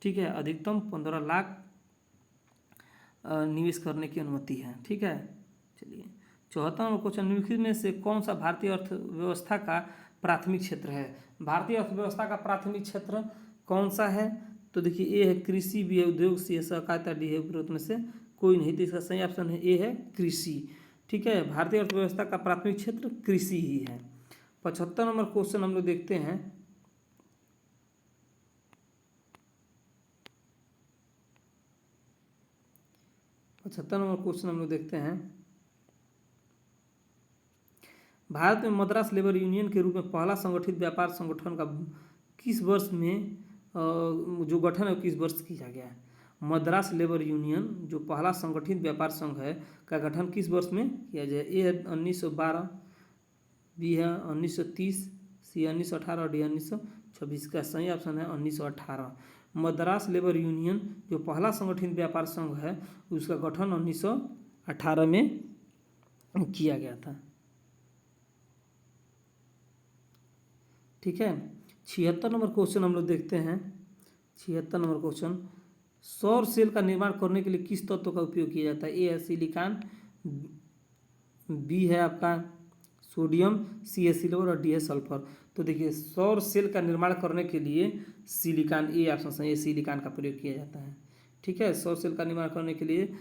ठीक है, अधिकतम 15 लाख निवेश करने की अनुमति है। ठीक है, चलिए 74 नंबर क्वेश्चन, निम्नलिखित में से कौन सा भारतीय अर्थव्यवस्था का प्राथमिक क्षेत्र है। भारतीय अर्थव्यवस्था का प्राथमिक क्षेत्र कौन सा है। तो देखिए ए है कृषि, बी है उद्योग, सी है सहकारिता, डी है उपरोक्त में से कोई नहीं। तो इसका सही ऑप्शन है ए है कृषि। ठीक है, भारतीय अर्थव्यवस्था का प्राथमिक क्षेत्र कृषि ही है। 75 नंबर क्वेश्चन हम लोग देखते हैं। नंबर क्वेश्चन हम लोग देखते हैं। भारत में मद्रास लेबर यूनियन के रूप में पहला संगठित व्यापार संगठन का किस वर्ष में जो गठन है किस वर्ष किया गया है। मद्रास लेबर यूनियन जो पहला संगठित व्यापार संघ है का गठन किस वर्ष में किया जाए। ए है 1912, बी है 1930, सी 1918 और डी 1926। का सही ऑप्शन है 1918। मद्रास लेबर यूनियन जो पहला संगठित व्यापार संघ है उसका गठन 1918 में किया गया था। ठीक है, 76 नंबर क्वेश्चन हम लोग देखते हैं। 76 नंबर क्वेश्चन, सौर सेल का निर्माण करने के लिए किस तत्व का उपयोग किया जाता है। ए है सिलिकॉन, बी है आपका सोडियम, सी है सिल्वर और डी है सल्फर। तो देखिए सौर सेल का निर्माण करने के लिए सिलिकॉन, ए ऑप्शन सही है, सिलिकॉन का प्रयोग किया जाता है। ठीक है, सौर सेल का निर्माण करने के लिए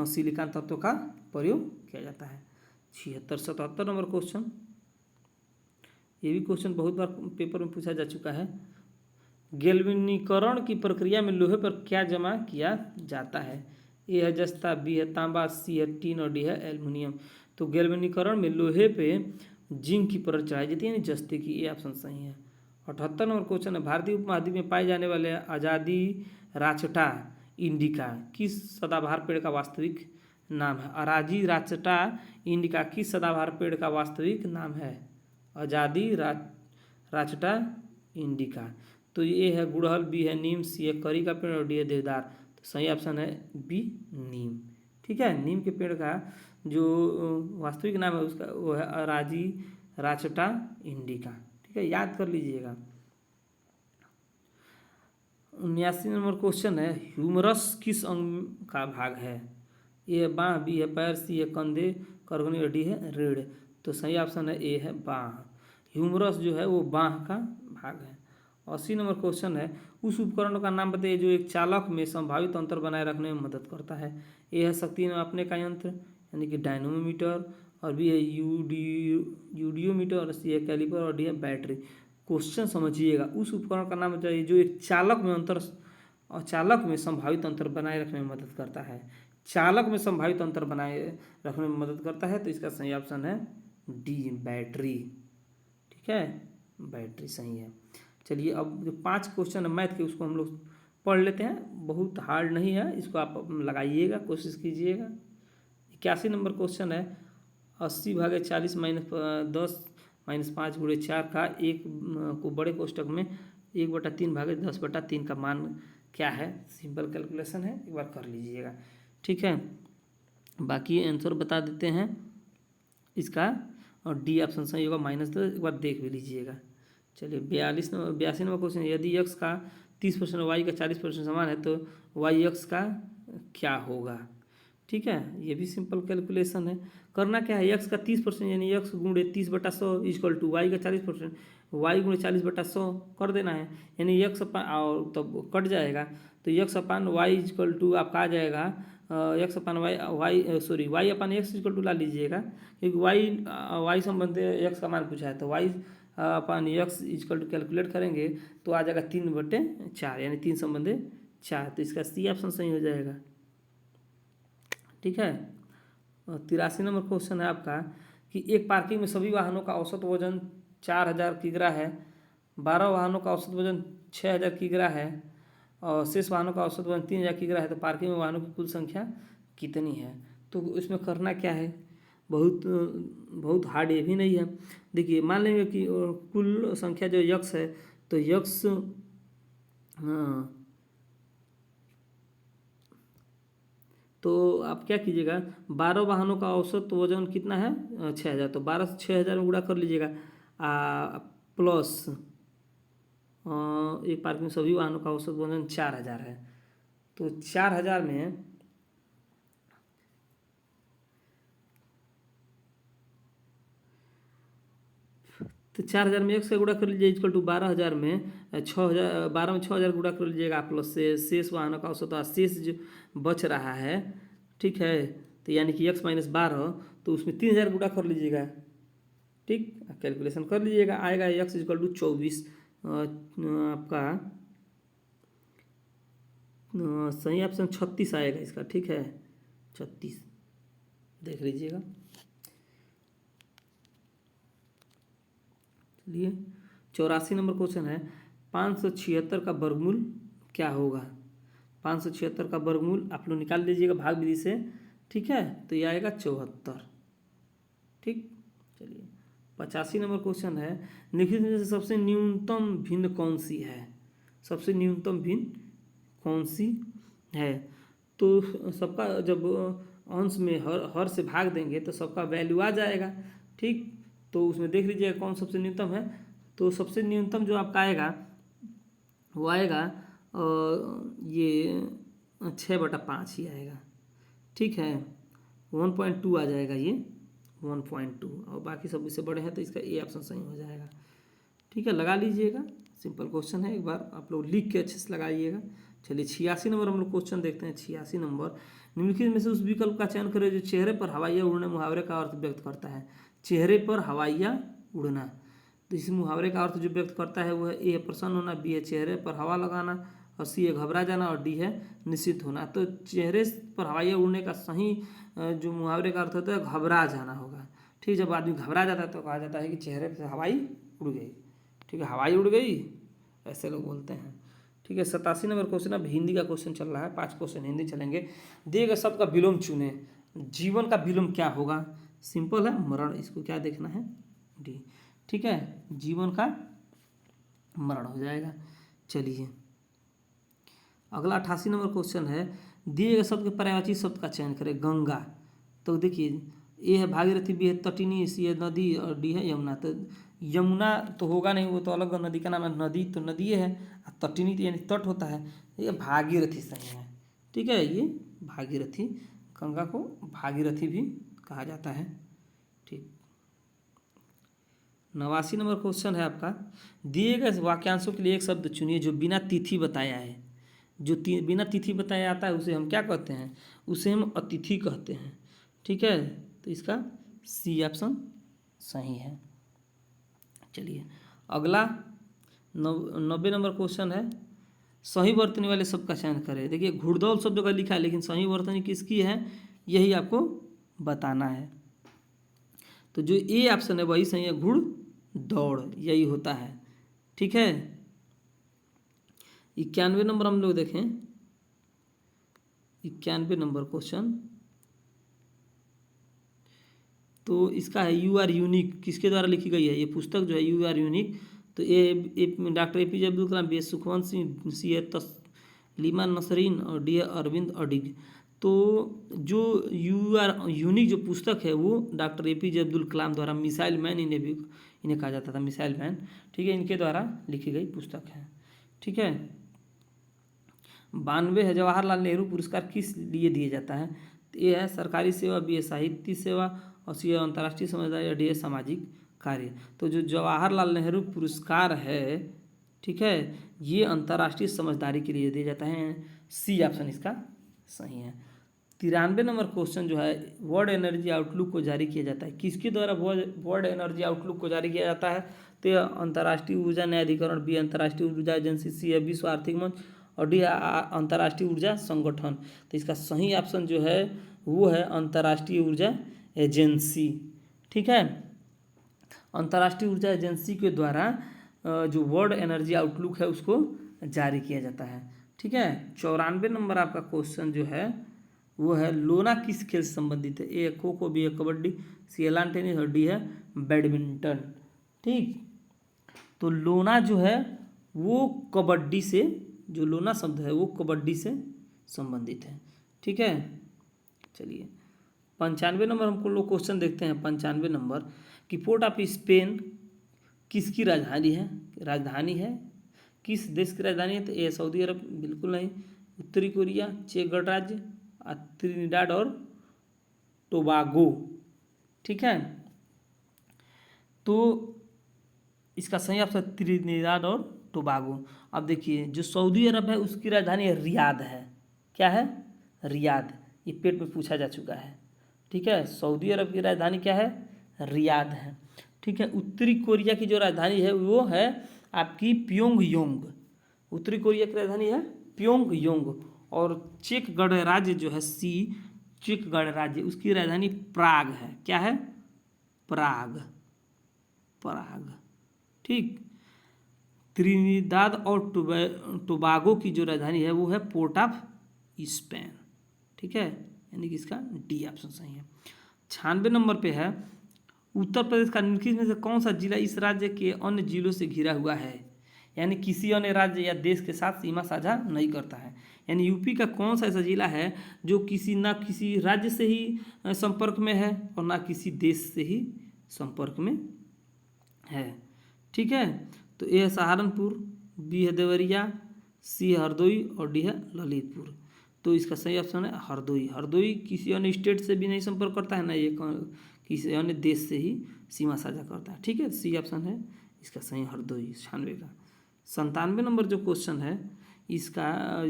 सिलिकॉन तत्व का प्रयोग किया जाता है। 77 नंबर क्वेश्चन, ये भी क्वेश्चन बहुत बार पेपर में पूछा जा चुका है। गैल्वेनीकरण की प्रक्रिया में लोहे पर क्या जमा किया जाता है? ए है जस्ता, बी है तांबा, सी है टीन और डी है एल्युमिनियम। तो गैल्वेनीकरण में लोहे पे जिंक की परत चढ़ाई जाती है, यानी जस्ते की। ये ऑप्शन सही है। 78 नंबर क्वेश्चन है, भारतीय उपमहाद्वीप में पाए जाने वाले आजादी राचटा इंडिका किस सदाबहार पेड़ का वास्तविक नाम है? अराजी राचटा इंडिका किस सदाबहार पेड़ का वास्तविक नाम है? आजादी राचटा इंडिका। तो ये है गुड़हल, बी है नीम, सी है करी का पेड़ और डी है देवदार। तो सही ऑप्शन है बी नीम। ठीक है, नीम के पेड़ का जो वास्तविक नाम है उसका वो है अराजी राचटा इंडिका। ठीक है, याद कर लीजिएगा। 79 नंबर क्वेश्चन है, ह्यूमरस किस अंग का भाग है? ए है बाँह, बी है पैर, सी है कंधे करगनी और डी है रीढ़। तो सही ऑप्शन है ए है बाँह। ह्यूमरस जो है वो बाँह का भाग है। 80 नंबर क्वेश्चन है, उस उपकरण का नाम बताइए जो एक चालक में संभावित अंतर बनाए रखने में मदद करता है। ए है शक्ति नापने का यंत्र यानी कि डायनोमीटर, और बी है यूडियोमीटर, और सी है कैलिपर और डी है बैटरी। क्वेश्चन समझिएगा, उस उपकरण का नाम बताइए जो एक चालक में संभावित अंतर बनाए रखने में मदद करता है। चालक में संभावित अंतर बनाए रखने में मदद करता है, तो इसका सही ऑप्शन है डी बैटरी। ठीक है, बैटरी सही है। चलिए, अब जो 5 क्वेश्चन है मैथ के उसको हम लोग पढ़ लेते हैं। बहुत हार्ड नहीं है, इसको आप लगाइएगा, कोशिश कीजिएगा। 81 नंबर क्वेश्चन है, 80/40 - 10 - 5 × 4 का एक को बड़े कोष्टक में 1/3/10/3 का मान क्या है? सिंपल कैलकुलेशन है, एक बार कर लीजिएगा। ठीक है, बाकी आंसर बता देते हैं इसका, और डी ऑप्शन सही होगा -10। एक बार देख भी लीजिएगा। चलिए, 82 नंबर क्वेश्चन, यदि x का 30% और y का 40% समान है तो y x का क्या होगा? ठीक है, ये भी सिंपल कैलकुलेशन है। करना क्या है, x का 30% यानी x गुणे 30/100 = y का 40%, y गुणे 40/100 कर देना है, यानी x अपन और तब कट जाएगा। तो x/y = आपका आ जाएगा y/x ला लीजिएगा, क्योंकि y संबंधी x का मान पूछा है। तो y/x कैलकुलेट करेंगे तो आ जाएगा 3/4 यानी 3 संबंधी 4। तो इसका सी ऑप्शन सही हो जाएगा। ठीक है, 83 नंबर क्वेश्चन है आपका कि एक पार्किंग में सभी वाहनों का औसत वजन 4000 किग्रा है, 12 वाहनों का औसत वजन 6000 किग्रा है और शेष वाहनों का औसत वजन 3000 किग्रा है। तो पार्किंग में वाहनों की कुल संख्या कितनी है? तो इसमें करना क्या है, बहुत हार्ड ये भी नहीं है। देखिए, मान लेंगे कि कुल संख्या जो यक्स है, तो यक्स तो आप क्या कीजिएगा, 12 वाहनों का औसत वजन कितना है? 6000। तो 12 से 6000 में गुणा कर लीजिएगा, प्लस एक पार्किंग में सभी वाहनों का औसत वजन 4000 है। तो 4000 में तो 4000 में 1 से गुणा कर लीजिए = 12000 में 6000, 12 में 6000 गुणा कर लीजिएगा, प्लस से शेष वाहनों का औसत शेष जो बच रहा है। ठीक है, तो यानी कि x - 12, तो उसमें 3000 गुणा कर लीजिएगा। ठीक, कैलकुलेशन कर लीजिएगा, आएगा x = 24। आपका सही ऑप्शन 36 आएगा इसका। ठीक है, 36 देख लीजिएगा। चलिए, 84 नंबर क्वेश्चन है, 576 का वर्गमूल क्या होगा? 576 का वर्गमूल आप लोग निकाल लीजिएगा भाग विधि से। ठीक है, तो ये आएगा 74। ठीक, चलिए, 85 नंबर क्वेश्चन है, निम्नलिखित में से सबसे न्यूनतम भिन्न कौन सी है? सबसे न्यूनतम भिन्न कौन सी है? तो सबका जब अंश में हर से भाग देंगे तो सबका वैल्यू आ जाएगा। ठीक, तो उसमें देख लीजिएगा कौन सबसे न्यूनतम है। तो सबसे न्यूनतम जो आपका आएगा वो आएगा ये 6/5 ही आएगा। ठीक है, 1.2 आ जाएगा ये 1.2, और बाकी सब इससे बड़े हैं तो इसका ए ऑप्शन सही हो जाएगा। ठीक है, लगा लीजिएगा, सिंपल क्वेश्चन है, एक बार आप लोग लिख के अच्छे से लगाइएगा। चलिए, 86 नंबर हम लोग क्वेश्चन देखते हैं। 86 नंबर, निम्नलिखित में से उस विकल्प का चयन करें जो चेहरे पर हवाइयाँ उड़ने मुहावरे का अर्थ व्यक्त करता है। चेहरे पर हवाइयाँ उड़ना, तो इस मुहावरे का अर्थ जो व्यक्त करता है वो है ए है प्रसन्न होना, बी है चेहरे पर हवा लगाना, और सी है घबरा जाना, और डी है निश्चित होना। तो चेहरे पर हवाइयाँ उड़ने का सही जो मुहावरे का अर्थ होता है घबरा जाना होगा। ठीक, जब आदमी घबरा जाता है तो कहा जाता है कि चेहरे से हवाई उड़ गई। ठीक है, हवाई उड़ गई ऐसे लोग बोलते हैं। ठीक है, 87 नंबर क्वेश्चन अब हिंदी का क्वेश्चन चल रहा है, 5 क्वेश्चन हिंदी चलेंगे। दिए गए शब्द का विलोम चुने। जीवन का विलोम क्या होगा? सिंपल है, मरण। इसको क्या देखना है? डी। ठीक है, जीवन का मरण हो जाएगा। चलिए अगला 88 नंबर क्वेश्चन है, दिए गए शब्द के पर्यायवाची शब्द का चयन करें। गंगा, तो देखिए ए है भागीरथी, बी है तटिनी, सी है नदी, और डी है यमुना। तो यमुना तो होगा नहीं, वो तो अलग नदी का नाम है। नदी तो नदी है, और तटिनी तो यानी तट होता है। ये भागीरथी सही है। ठीक है, ये भागीरथी, गंगा को भागीरथी भी कहा जाता है। ठीक, 89 नंबर क्वेश्चन है आपका, दिए गए वाक्यांशों के लिए एक शब्द चुनिए जो बिना तिथि बताया है। जो बिना तिथि बताया आता है उसे हम क्या कहते हैं? उसे हम अतिथि कहते हैं। ठीक है, तो इसका सी ऑप्शन सही है। चलिए अगला 90 नंबर क्वेश्चन है, सही वर्तनी वाले शब्द का चयन करें। देखिए घुड़दौड़ शब्द का लिखा है, लेकिन सही वर्तनी किसकी है यही आपको बताना है। तो जो ए ऑप्शन है वही सही है, घुड़ दौड़ यही होता है। ठीक है, 91 नंबर हम लोग देखें, 91 नंबर क्वेश्चन, तो इसका है यू आर यूनिक, किसके द्वारा लिखी गई है? ये पुस्तक जो है यू आर यूनिक, तो ए doctor APJ Abdul Kalam, B Sukhwant Singh, सी है तस्लीमा नसरीन, और डी है अरविंद अडिग। तो जो यू आर यूनिक जो पुस्तक है वो डॉक्टर APJ अब्दुल कलाम द्वारा, मिसाइल मैन इन्हें कहा जाता था, मिसाइल मैन। ठीक है, इनके द्वारा लिखी गई पुस्तक है। ठीक है, 92 है, जवाहरलाल नेहरू पुरस्कार किस लिए दिया जाता है? ए है सरकारी सेवा, बी है साहित्य सेवा, और सी है अंतर्राष्ट्रीय समझदारी, और डी है सामाजिक कार्य। तो जो जवाहरलाल नेहरू पुरस्कार है, ठीक है, ये अंतर्राष्ट्रीय समझदारी के लिए दिया जाता है। सी ऑप्शन इसका सही है। 93 नंबर क्वेश्चन जो है, वर्ल्ड एनर्जी आउटलुक को जारी किया जाता है, किसके द्वारा वर्ल्ड एनर्जी आउटलुक को जारी किया जाता है? तो यह अंतर्राष्ट्रीय ऊर्जा न्यायाधिकरण, बी अंतर्राष्ट्रीय ऊर्जा एजेंसी, सी है विश्व आर्थिक मंच, और डी अंतर्राष्ट्रीय ऊर्जा संगठन। तो इसका सही ऑप्शन जो है वो है अंतर्राष्ट्रीय ऊर्जा एजेंसी। ठीक है, अंतर्राष्ट्रीय ऊर्जा एजेंसी के द्वारा जो वर्ल्ड एनर्जी आउटलुक है उसको जारी किया जाता है। ठीक है, 94 नंबर आपका क्वेश्चन जो है वो है, लोना किस खेल से संबंधित है? ए खो खो, बी है कबड्डी, सी है लान टेनिस, और डी है बैडमिंटन। ठीक, तो लोना जो है वो कबड्डी से, जो लोना शब्द है वो कबड्डी से संबंधित है। ठीक है, चलिए 95 नंबर हमको लोग क्वेश्चन देखते हैं। 95 नंबर कि पोर्ट ऑफ स्पेन किसकी राजधानी है? किस देश की राजधानी है? तो ए सऊदी अरब, बिल्कुल नहीं। उत्तरी कोरिया, चेक गणराज्य, त्रिनिडाद और टोबागो। ठीक है, तो इसका सही ऑप्शन त्रिनिदाद और टोबागो। अब देखिए जो सऊदी अरब है उसकी राजधानी रियाद है। क्या है? रियाद। ये पेट में पूछा जा चुका है। ठीक है, सऊदी अरब की राजधानी क्या है? रियाद है। ठीक है, उत्तरी कोरिया की जो राजधानी है वो है आपकी प्योंगयांग। उत्तरी कोरिया की राजधानी है प्योंगयांग। और चेक गणराज्य जो है चेक गणराज्य, उसकी राजधानी प्राग है। क्या है? प्राग। ठीक, त्रिनिदाद और टोबागो की जो राजधानी है वो है पोर्ट ऑफ स्पेन। ठीक है, यानी कि इसका डी ऑप्शन सही है। 96 नंबर पे है, उत्तर प्रदेश का निम्नलिखित में से कौन सा जिला इस राज्य के अन्य जिलों से घिरा हुआ है? यानी किसी अन्य राज्य या देश के साथ सीमा साझा नहीं करता है। यानी यूपी का कौन सा ऐसा जिला है जो किसी राज्य से ही संपर्क में है और ना किसी देश से ही संपर्क में है। ठीक है, तो ए है सहारनपुर, बी है देवरिया, सी है हरदोई, और डी है ललितपुर। तो इसका सही ऑप्शन है हरदोई। हरदोई किसी अन्य स्टेट से भी नहीं संपर्क करता है, ना ये किसी अन्य देश से ही सीमा साझा करता है। ठीक है, सी ऑप्शन है इसका सही हरदोई। 96 का 97 नंबर जो क्वेश्चन है इसका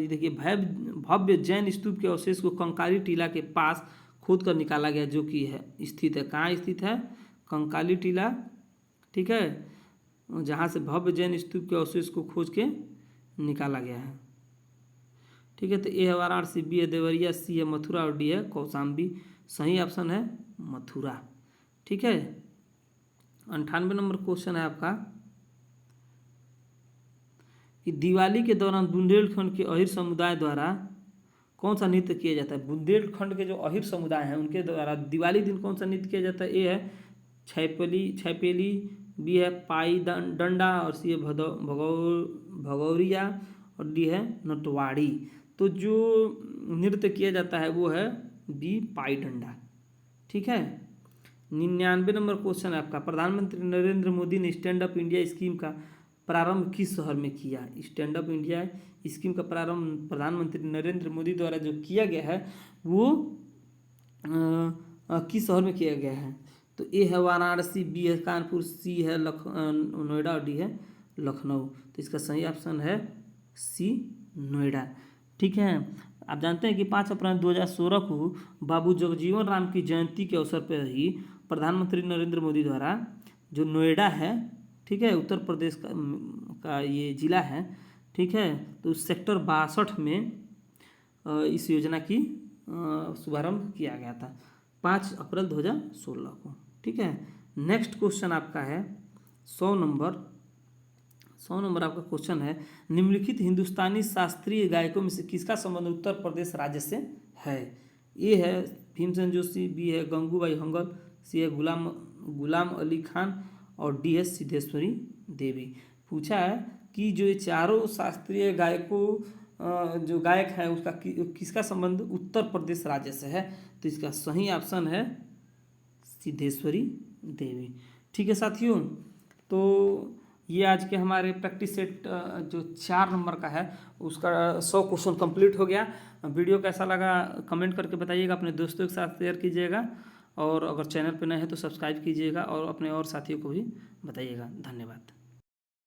देखिए, भव्य जैन स्तूप के अवशेष को कंकाली टीला के पास खोद कर निकाला गया, जो कि है स्थित है। कहाँ स्थित है? कंकाली टीला। ठीक है, जहाँ से भव्य जैन स्तूप के अवशेष को खोज के निकाला गया है। ठीक है, तो ए है वाराणसी, बी है देवरिया, सी है मथुरा और डी है कौशाम्बी। सही ऑप्शन है मथुरा। ठीक है, 98 नंबर क्वेश्चन है आपका कि दिवाली के दौरान बुंदेलखंड के अहिर समुदाय द्वारा कौन सा नृत्य किया जाता है। बुंदेलखंड के जो अहिर समुदाय हैं उनके द्वारा दिवाली दिन कौन सा नृत्य किया जाता है। ए है छैपेली, बी है पाई डंडा और सी है भगौरिया और डी है नटवाड़ी। तो जो नृत्य किया जाता है वो है बी पाई डंडा। ठीक है, 99 नंबर क्वेश्चन है आपका, प्रधानमंत्री नरेंद्र मोदी ने स्टैंड अप इंडिया स्कीम का प्रारंभ किस शहर में किया। स्टैंड अप इंडिया स्कीम का प्रारंभ प्रधानमंत्री नरेंद्र मोदी द्वारा जो किया गया है वो किस शहर में किया गया है। तो ए है वाराणसी, बी है कानपुर, सी है नोएडा और डी है लखनऊ। तो इसका सही ऑप्शन है सी नोएडा। ठीक है, आप जानते हैं कि 5 अप्रैल 2016 को बाबू जगजीवन राम की जयंती के अवसर पर ही प्रधानमंत्री नरेंद्र मोदी द्वारा जो नोएडा है, ठीक है, उत्तर प्रदेश का ये जिला है, ठीक है, तो उस सेक्टर 62 में इस योजना की शुभारंभ किया गया था 5 अप्रैल 2016 को। ठीक है, नेक्स्ट क्वेश्चन आपका है 100 नंबर आपका क्वेश्चन है, निम्नलिखित हिंदुस्तानी शास्त्रीय गायकों में से किसका संबंध उत्तर प्रदेश राज्य से है। ए है भीमसेन जोशी, बी है गंगूबाई हंगल, सी है गुलाम अली खान और डी है सिद्धेश्वरी देवी। पूछा है कि जो ये चारों शास्त्रीय गायकों जो गायक है उसका किसका संबंध उत्तर प्रदेश राज्य से है। तो इसका सही ऑप्शन है सिद्धेश्वरी देवी। ठीक है साथियों, तो ये आज के हमारे प्रैक्टिस सेट जो 4 नंबर का है उसका 100 क्वेश्चन कंप्लीट हो गया। वीडियो कैसा लगा कमेंट करके बताइएगा, अपने दोस्तों के साथ शेयर कीजिएगा और अगर चैनल पर नए हैं तो सब्सक्राइब कीजिएगा और अपने और साथियों को भी बताइएगा। धन्यवाद।